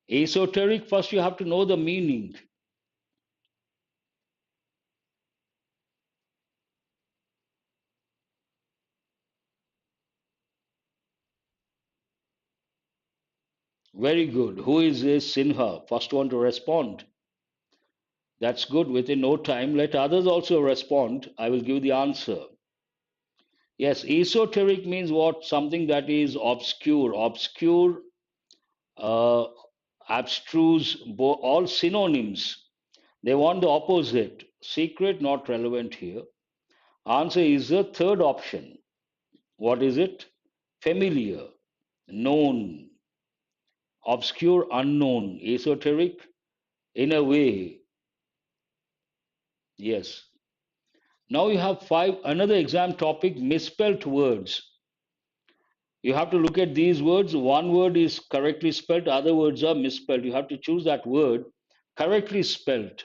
Esoteric, first you have to know the meaning. Very good. Who is this Sinha? First one to respond. That's good. Within no time, let others also respond. I will give the answer. Yes, esoteric means what? Something that is obscure. Obscure, uh, abstruse, all synonyms. They want the opposite. Secret, not relevant here. Answer is the third option. What is it? Familiar, known, obscure, unknown, esoteric, in a way. Yes. Now you have five, another exam topic, misspelt words. You have to look at these words. One word is correctly spelled, other words are misspelled. You have to choose that word correctly spelled.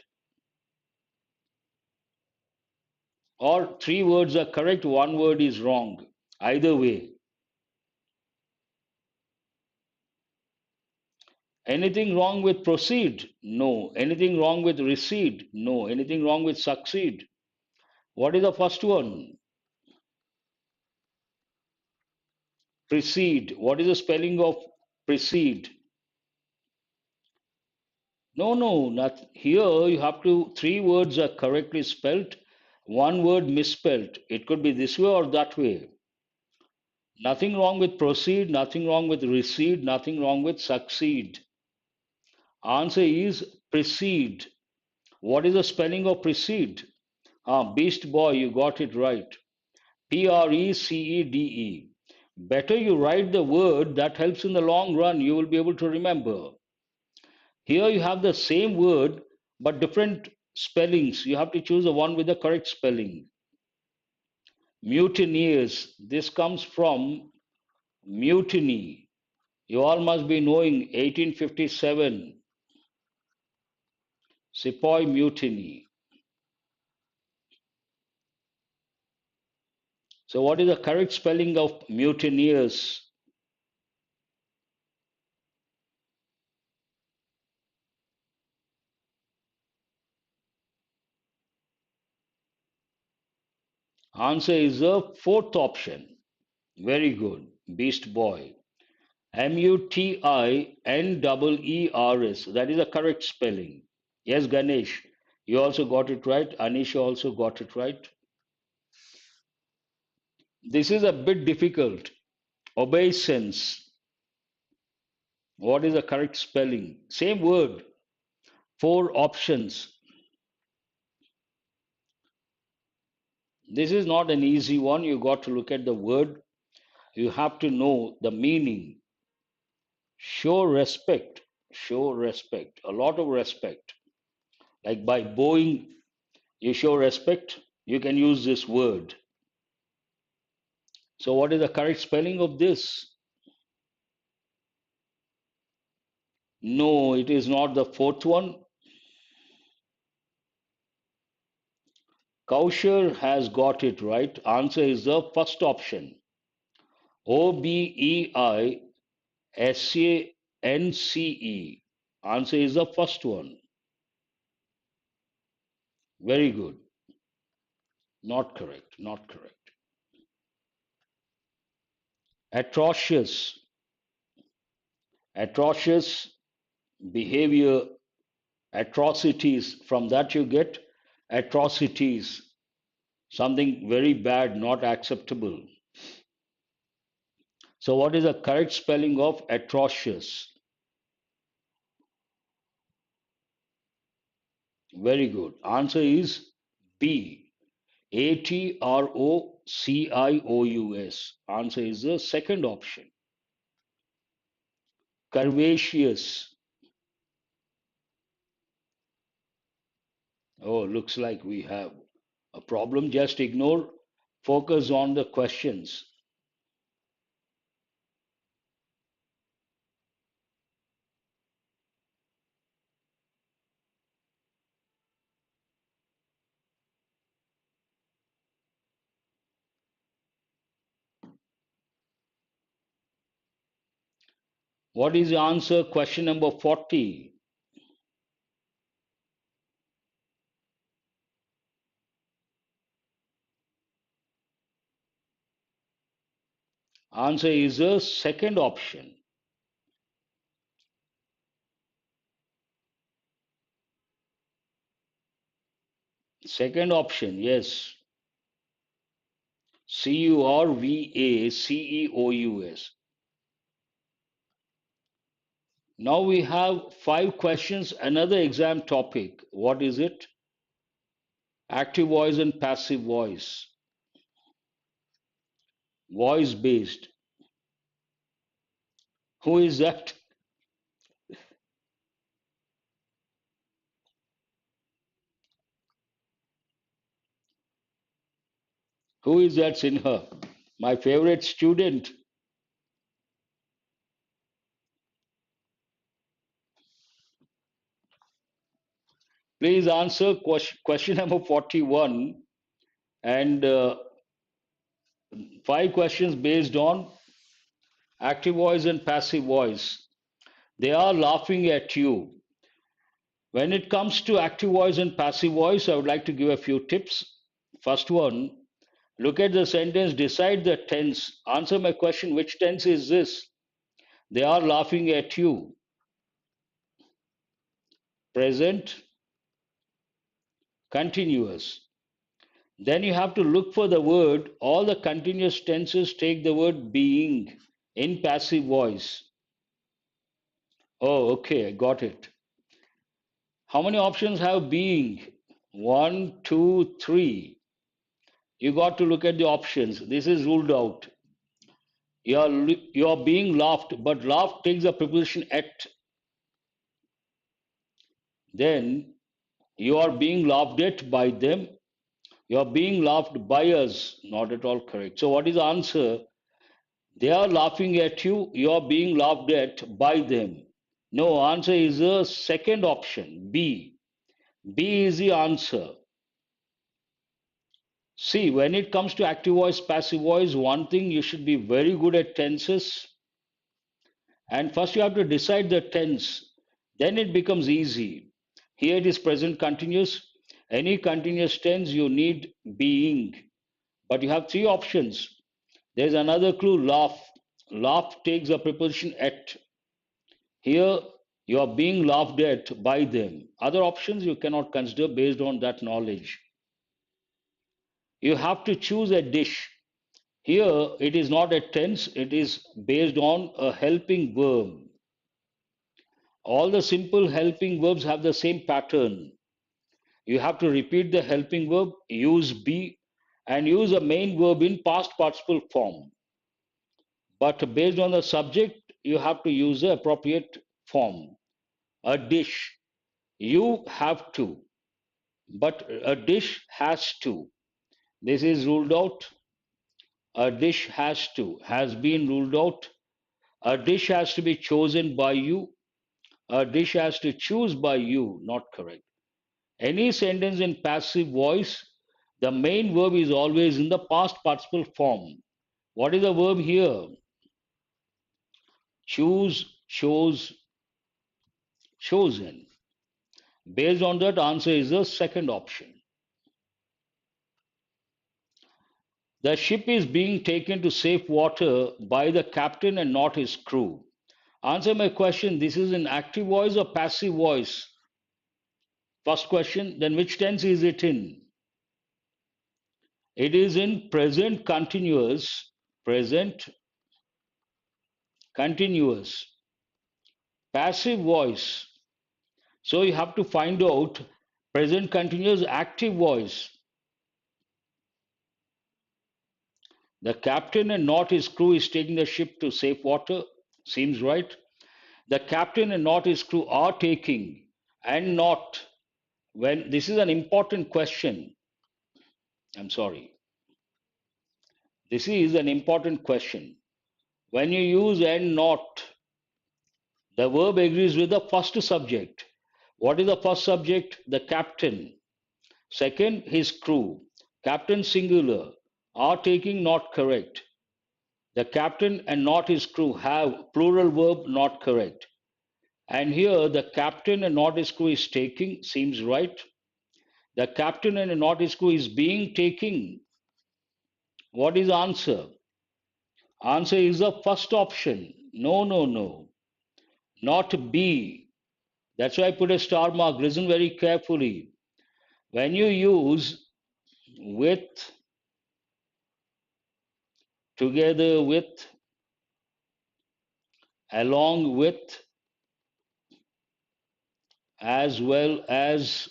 Or three words are correct, one word is wrong. Either way. Anything wrong with proceed? No. Anything wrong with recede? No. Anything wrong with succeed? What is the first one? Precede. What is the spelling of precede? No, no, not here. You have to, three words are correctly spelt, one word misspelt. It could be this way or that way. Nothing wrong with proceed, nothing wrong with recede, nothing wrong with succeed. Answer is precede. What is the spelling of precede? Beast boy, you got it right. Precede. Better you write the word, that helps in the long run. You will be able to remember. Here you have the same word but different spellings. You have to choose the one with the correct spelling. Mutineers. This comes from mutiny. You all must be knowing 1857 Sepoy Mutiny. So, what is the correct spelling of mutineers? Answer is the fourth option. Very good. Beast boy. Mutieneers. That is the correct spelling. Yes, Ganesh. You also got it right. Anisha also got it right. This is a bit difficult. Obeisance. What is the correct spelling? Same word. Four options. This is not an easy one. You got to look at the word. You have to know the meaning. Show respect. Show respect. A lot of respect. Like by bowing, you show respect. You can use this word. So, what is the correct spelling of this? No, it is not the fourth one. Kaushar has got it right. Answer is the first option. Obeisance. Answer is the first one. Very good. Not correct. Not correct. Atrocious. Atrocious behavior, atrocities. From that you get atrocities. Something very bad, not acceptable. So, what is the correct spelling of atrocious? Very good. Answer is B. Atrocious. Answer is the second option. Curvaceous. Oh, looks like we have a problem. Just ignore. Focus on the questions. What is the answer? Question number 40. Answer is the second option. Second option, yes. Curvaceous. Now we have five questions. Another exam topic. What is it? Active voice and passive voice. Voice based. Who is that? Who is that, Sinha? My favorite student. Please answer question number 41 and five questions based on active voice and passive voice. They are laughing at you. When it comes to active voice and passive voice, I would like to give a few tips. First one, Look at the sentence, decide the tense. Answer my question, which tense is this? They are laughing at you. Present continuous. Then you have to look for the word. All the continuous tenses take the word being in passive voice. Oh, okay, I got it. How many options have being? One, two, three. You got to look at the options. This is ruled out. You are being laughed, but laugh takes a preposition at. Then you are being laughed at by them. You are being laughed by us. Not at all correct. So what is the answer? They are laughing at you. You are being laughed at by them. No, answer is the second option, B. B is the answer. See, when it comes to active voice, passive voice, one thing you should be very good at tenses. And first you have to decide the tense. Then it becomes easy. Here it is present continuous. Any continuous tense you need being. But you have three options. There's another clue, laugh. Laugh takes a preposition at. Here you are being laughed at by them. Other options you cannot consider based on that knowledge. You have to choose a dish. Here it is not a tense, it is based on a helping verb. All the simple helping verbs have the same pattern. You have to repeat the helping verb, use be, and use a main verb in past participle form. But based on the subject, you have to use the appropriate form. A dish, you have to, but a dish has to. This is ruled out. A dish has to, has been ruled out. A dish has to be chosen by you. A dish has to choose by you, not correct. Any sentence in passive voice, the main verb is always in the past participle form. What is the verb here? Choose, chose, chosen. Based on that, answer is the second option. The ship is being taken to safe water by the captain and not his crew. Answer my question. This is in active voice or passive voice? First question. Then which tense is it in? It is in present continuous. Present continuous. Passive voice. So you have to find out present continuous active voice. The captain and not his crew is taking the ship to safe water. Seems right. The captain and not his crew are taking and not. When this is an important question. I'm sorry. This is an important question. When you use and not, the verb agrees with the first subject. What is the first subject? The captain. Second, his crew. Captain singular. Are taking not correct. The captain and not his crew have plural verb not correct. And here the captain and not his crew is taking seems right. The captain and not his crew is being taking. What is the answer? Answer is the first option. No, no, no. Not B. That's why I put a star mark. Listen very carefully. When you use with, together with, along with, as well as,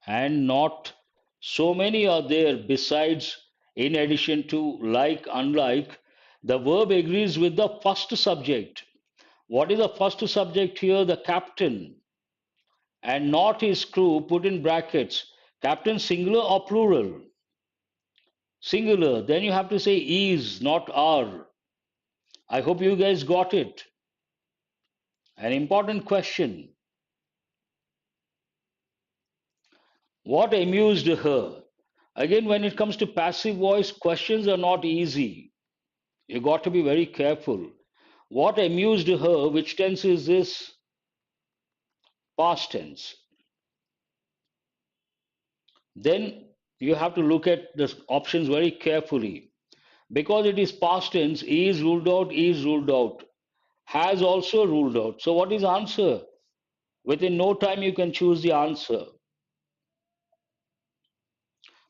and not, so many are there besides, in addition to, like, unlike. The verb agrees with the first subject. What is the first subject here? The captain. And not his crew, put in brackets. Captain singular or plural? Singular. Then you have to say is, not are. I hope you guys got it. An important question. What amused her? Again, when it comes to passive voice, questions are not easy. You got to be very careful. What amused her? Which tense is this? Past tense. Then You have to look at the options very carefully. Because it is past tense, is ruled out, has also ruled out. So what is answer? Within no time you can choose the answer.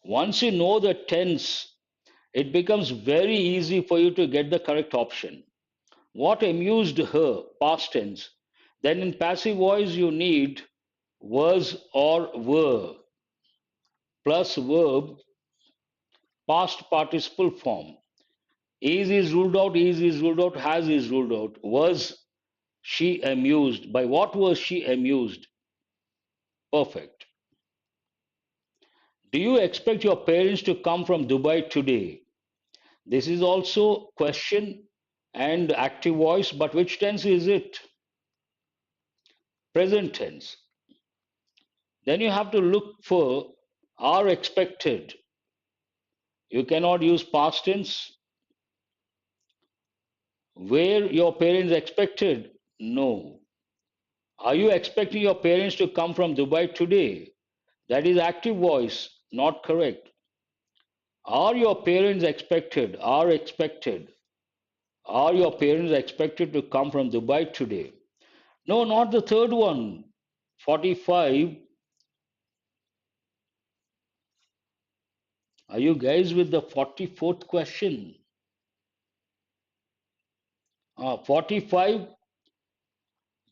Once you know the tense, it becomes very easy for you to get the correct option. What amused her? Past tense. Then in passive voice you need was or were plus verb, past participle form. Is ruled out, is ruled out, has is ruled out. Was she amused? By what was she amused? Perfect. Do you expect your parents to come from Dubai today? This is also question and active voice, but which tense is it? Present tense. Then you have to look for are expected. You cannot use past tense. Were your parents expected? No. Are you expecting your parents to come from Dubai today? That is active voice, not correct. Are your parents expected? Are expected. Are your parents expected to come from Dubai today? No, not the third one. 45. Are you guys with the 44th question? 45.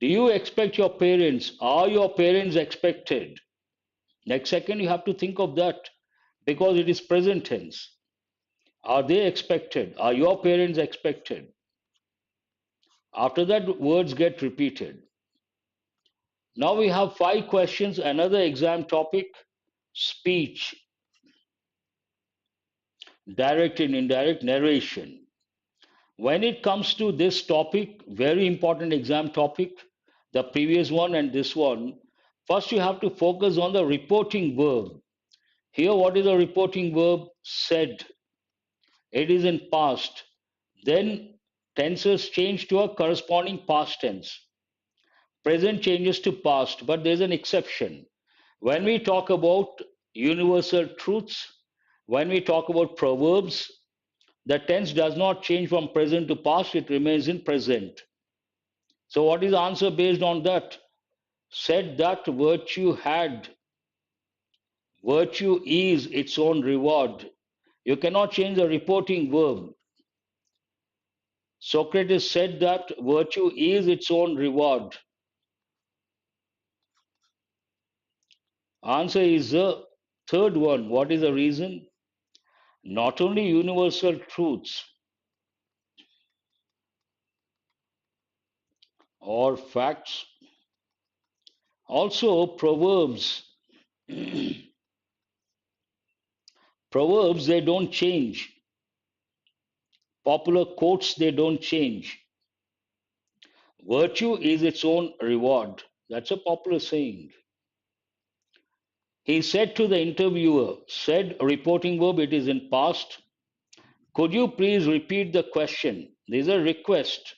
Do you expect your parents? Are your parents expected? Next second, you have to think of that because it is present tense. Are they expected? Are your parents expected? After that, words get repeated. Now we have 5 questions, another exam topic speech, direct and indirect narration. When it comes to this topic, very important exam topic, the previous one and this one, first you have to focus on the reporting verb. Here, what is a reporting verb? Said. It is in past. Then tenses change to a corresponding past tense. Present changes to past, but there's an exception. When we talk about universal truths, when we talk about proverbs, the tense does not change from present to past, it remains in present. So, what is the answer based on that? Said that virtue had, virtue is its own reward. You cannot change the reporting verb. Socrates said that virtue is its own reward. Answer is the third one. What is the reason? Not only universal truths or facts, also proverbs. Proverbs, they don't change. Popular quotes, they don't change. Virtue is its own reward. That's a popular saying. He said to the interviewer, said reporting verb, it is in past. Could you please repeat the question? This is a request.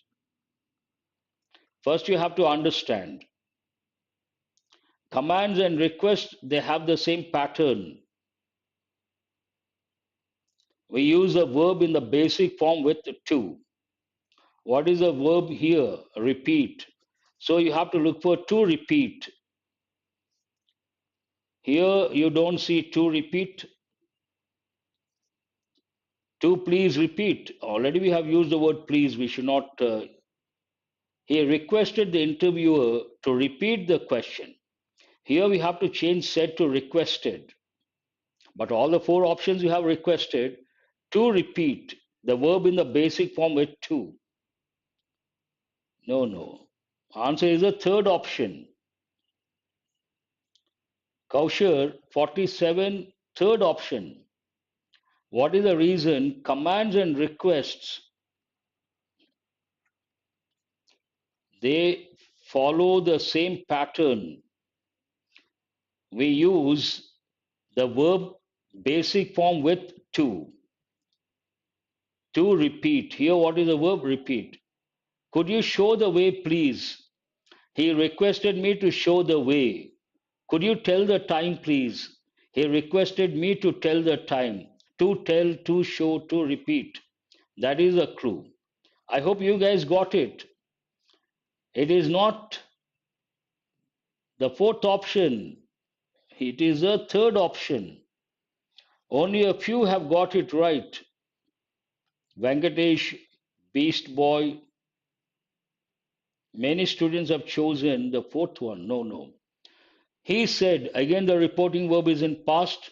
First, you have to understand. Commands and requests, they have the same pattern. We use a verb in the basic form with to. What is the verb here? Repeat. So you have to look for to repeat. Here you don't see to repeat. To please repeat. Already we have used the word please. We should not. He requested the interviewer to repeat the question. Here we have to change said to requested. But all the 4 options you have requested to repeat the verb in the basic form with to. No, no. Answer is the third option. Kaushar, 47, third option. What is the reason? Commands and requests, they follow the same pattern. We use the verb basic form with to. To repeat. Here, what is the verb? Repeat. Could you show the way, please? He requested me to show the way. Could you tell the time, please? He requested me to tell the time, to tell, to show, to repeat. That is a clue. I hope you guys got it. It is not the fourth option, it is the third option. Only a few have got it right. Venkatesh, Beast Boy, many students have chosen the fourth one. No, no. He said, again, the reporting verb is in past.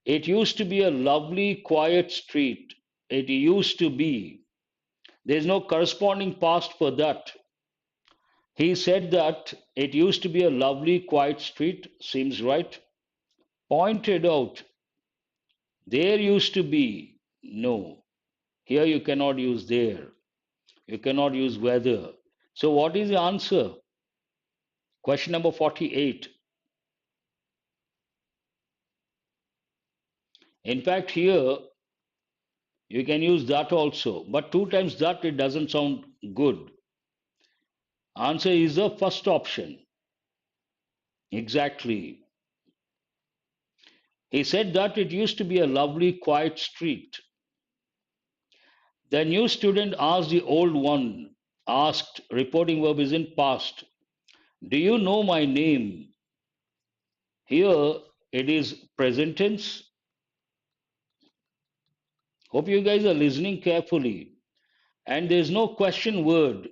It used to be a lovely, quiet street. It used to be. There's no corresponding past for that. He said that it used to be a lovely, quiet street. Seems right. Pointed out, there used to be. No. Here you cannot use there. You cannot use whether. So, what is the answer? Question number 48. In fact, here you can use that also, but two times that it doesn't sound good. Answer is the first option. Exactly. He said that it used to be a lovely, quiet street. The new student asked the old one, asked, reporting verb is in past. Do you know my name? Here it is present tense. Hope you guys are listening carefully. And there's no question word.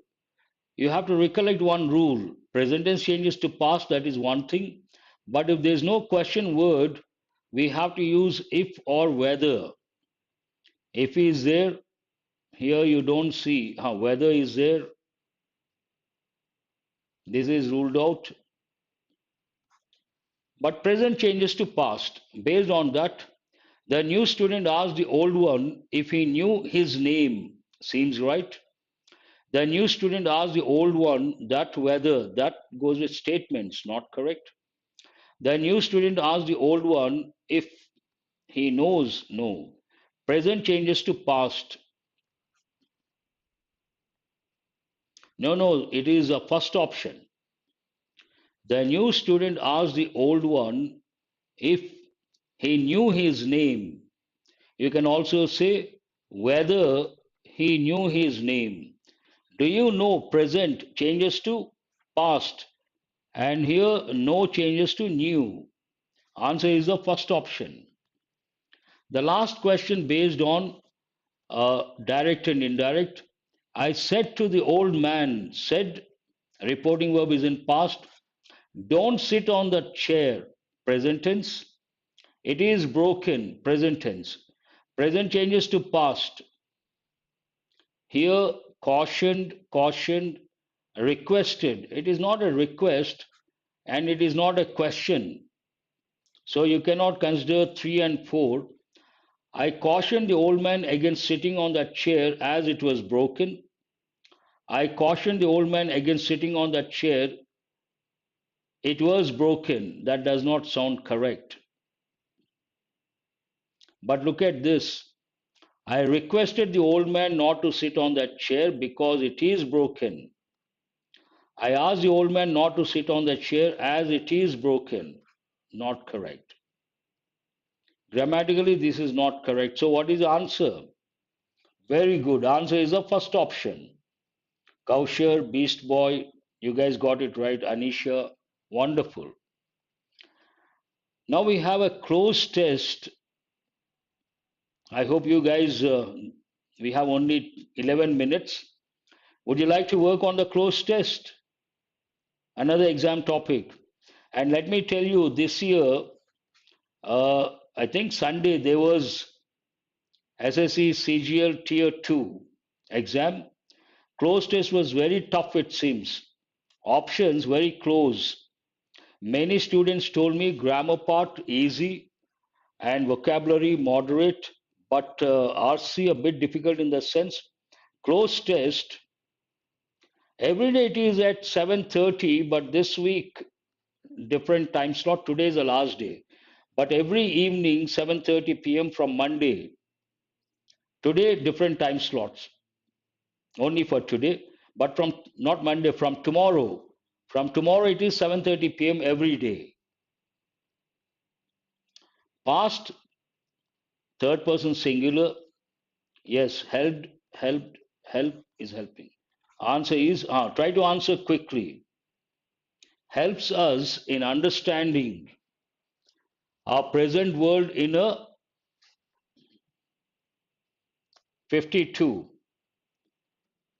You have to recollect one rule. Present tense changes to past, that is one thing. But if there's no question word, we have to use if or whether. If is there, here you don't see. Whether is there, this is ruled out. But present changes to past. Based on that, the new student asked the old one if he knew his name. Seems right. The new student asked the old one that whether. That goes with statements, not correct. The new student asked the old one if he knows. No. Present changes to past. No, no, it is a first option. The new student asked the old one if he knew his name. You can also say whether he knew his name. Do you know present changes to past? And here no changes to new. Answer is the first option. The last question based on direct and indirect. I said to the old man, said, reporting verb is in past, don't sit on the chair, present tense. It is broken, present tense. Present changes to past. Here, cautioned, cautioned, requested. It is not a request and it is not a question. So you cannot consider 3 and 4. I cautioned the old man against sitting on that chair as it was broken. I cautioned the old man against sitting on that chair. It was broken. That does not sound correct. But look at this. I requested the old man not to sit on that chair because it is broken. I asked the old man not to sit on the chair as it is broken. Not correct. Grammatically, this is not correct. So, what is the answer? Very good. Answer is the first option. Kaushar, Beast Boy, you guys got it right. Anisha, wonderful. Now we have a closed test. I hope you guys, we have only 11 minutes. Would you like to work on the closed test? Another exam topic. And let me tell you, this year, I think Sunday there was SSC CGL Tier 2 exam. Closed test was very tough, it seems. Options very close. Many students told me grammar part easy and vocabulary moderate, but RC a bit difficult in the sense. Closed test, every day it is at 7:30, but this week different time slot. Today is the last day. But every evening 7:30 p.m. from Monday. Today different time slots. Only for today, but from not Monday, from tomorrow. From tomorrow it is 7:30 p.m. every day. Past, third person singular. Yes, helped, helped, help is helping. Answer is try to answer quickly. Helps us in understanding our present world in a 52.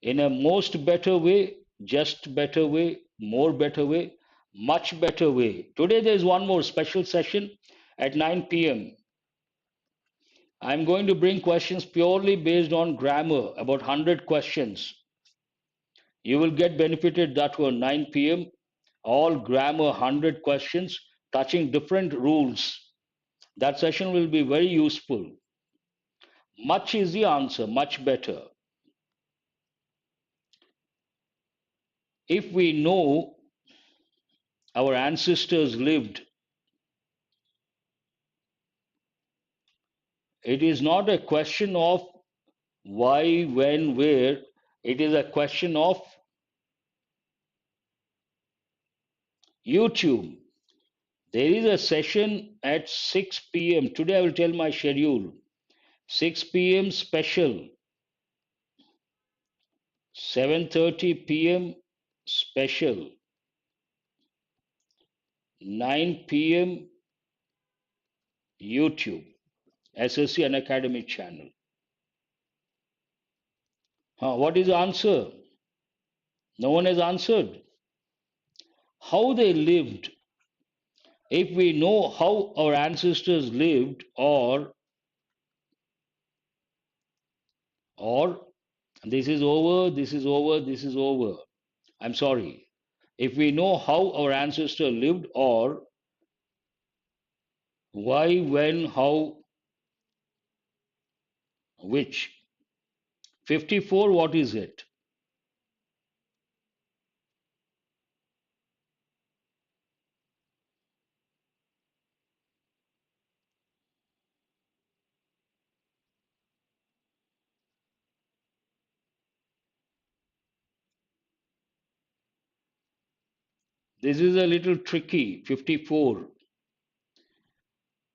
In a most better way, just better way, more better way, much better way. Today there is one more special session at 9 p.m. I'm going to bring questions purely based on grammar, about 100 questions. You will get benefited that were 9 p.m. All grammar 100 questions touching different rules. That session will be very useful. Much is the answer, much better. If we know our ancestors lived, it is not a question of why, when, where. It is a question of YouTube. There is a session at 6 p.m. Today I will tell my schedule. 6 p.m. special, 7:30 p.m. special, 9 p.m. YouTube, SSC Unacademy channel. What is the answer? No one has answered. How they lived. If we know how our ancestors lived, or this is over, this is over, this is over. I'm sorry. If we know how our ancestor lived, or why, when, how, which. 54, what is it? This is a little tricky. 54.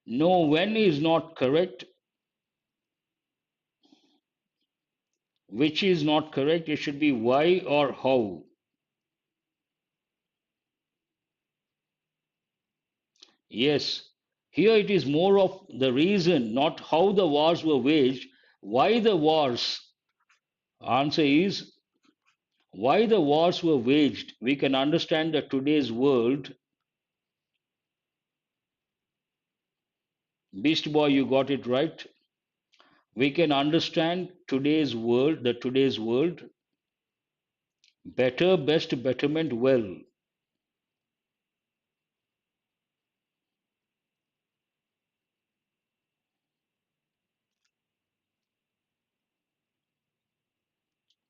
No, when is not correct. Which is not correct. It should be why or how. Yes, here it is more of the reason, not how the wars were waged. Why the wars? Answer is why the wars were waged. We can understand that today's world. Beast Boy, you got it right. We can understand today's world, today's world, better, best, betterment, well.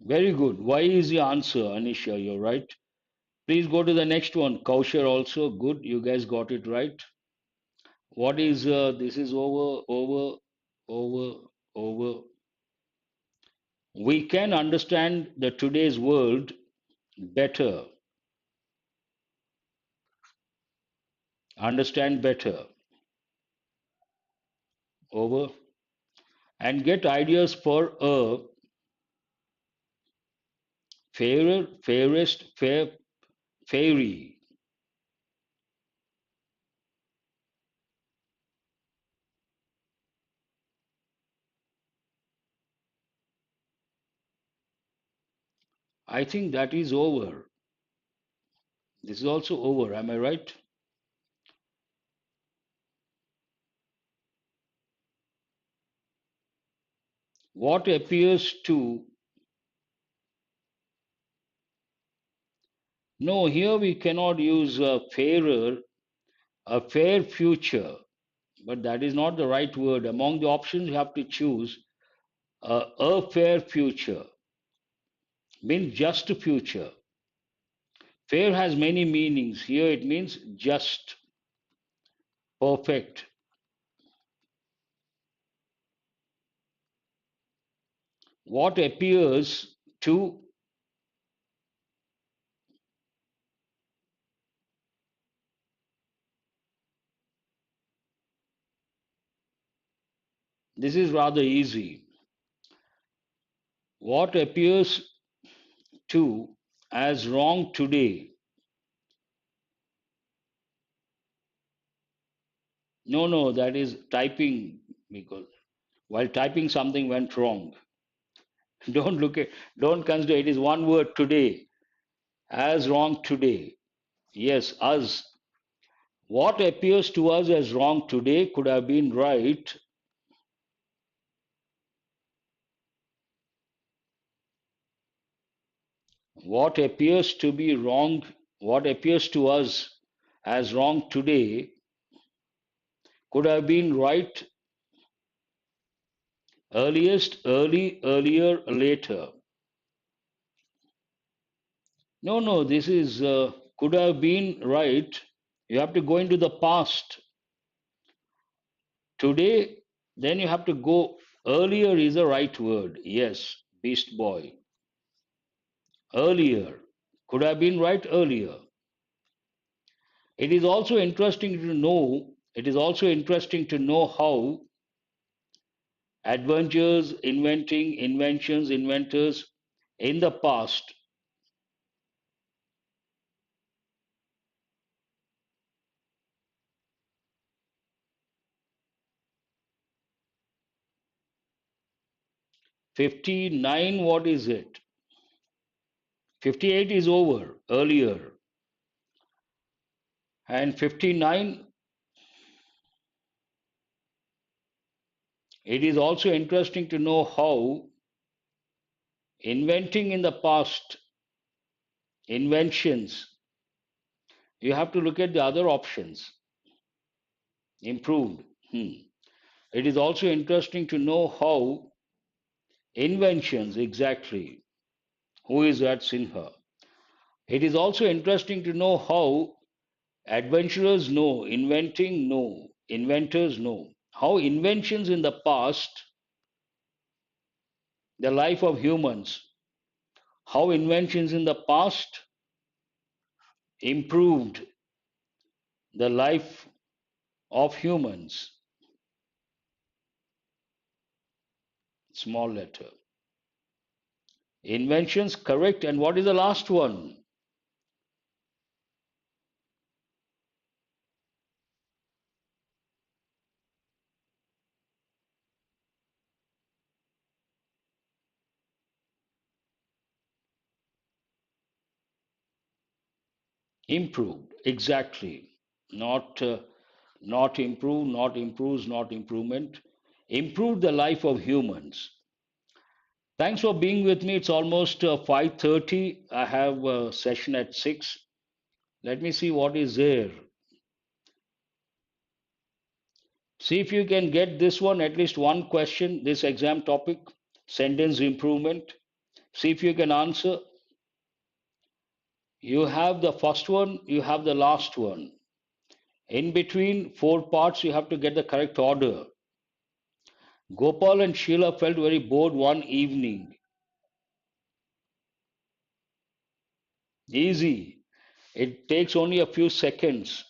Very good. Why is the answer, Anisha? You're right. Please go to the next one. Kaushar also. Good. You guys got it right. What is this is over, over, over, over. We can understand the today's world better, understand better, over, and get ideas for a fairer, fairest, fair, fairy. I think that is over. This is also over. Am I right? What appears to. No, here we cannot use fairer, a fair future, but that is not the right word. Among the options, you have to choose a fair future, means just a future. Fair has many meanings. Here it means just, perfect. What appears to. This is rather easy. What appears to as wrong today? No, no, that is typing, because while typing something went wrong. Don't look at, don't consider it is one word today. As wrong today. Yes, us. What appears to us as wrong today could have been right. What appears to be wrong, what appears to us as wrong today could have been right earliest, early, earlier, later. No, no, this is could have been right. You have to go into the past. Today, then you have to go. Earlier is the right word. Yes, Beast Boy. Earlier. Could have been right earlier. It is also interesting to know. It is also interesting to know how adventures, inventing, inventions, inventors in the past. 59, what is it? 58 is over earlier. And 59, it is also interesting to know how inventing in the past, inventions, you have to look at the other options. Improved. It is also interesting to know how inventions, exactly. Who is that Sinha? It is also interesting to know how adventurers know, inventing know, inventors know, how inventions in the past, the life of humans, how inventions in the past improved the life of humans. Small letter. Inventions, correct. And what is the last one? Improved. Exactly. Not not improve, not improves, not improvement. Improved the life of humans. Thanks for being with me. It's almost 5:30. I have a session at 6. Let me see what is there. See if you can get this one, at least one question, this exam topic, sentence improvement. See if you can answer. You have the first one, you have the last one. In between four parts, you have to get the correct order. Gopal and Sheila felt very bored one evening. Easy. It takes only a few seconds.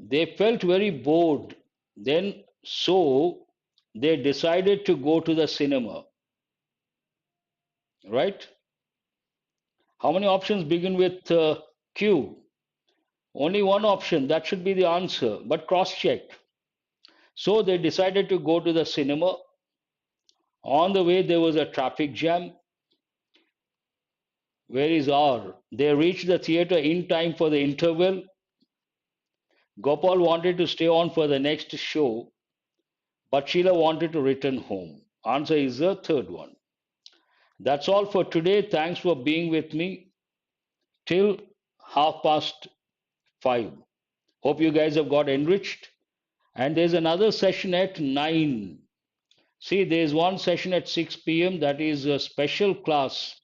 They felt very bored. Then, so they decided to go to the cinema. Right? How many options begin with Q? Only one option. That should be the answer. But cross check. So they decided to go to the cinema. On the way, there was a traffic jam. Where is R? They reached the theater in time for the interval. Gopal wanted to stay on for the next show, but Sheila wanted to return home. Answer is the third one. That's all for today. Thanks for being with me till 5:30. Hope you guys have got enriched. And there's another session at 9. See, there's one session at 6 p.m. that is a special class.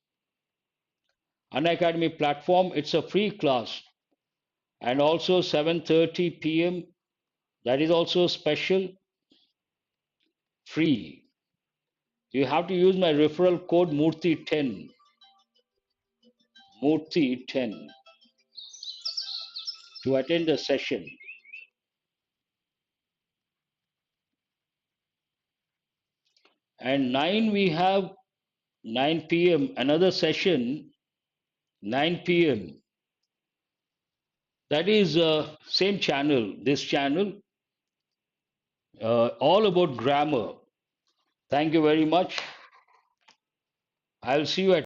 Unacademy platform, it's a free class. And also 7:30 p.m. that is also special, free. You have to use my referral code Murthy10. Murthy10 to attend the session. And 9 we have 9 p.m. another session, 9 p.m. That is same channel, this channel, all about grammar. Thank you very much. I'll see you at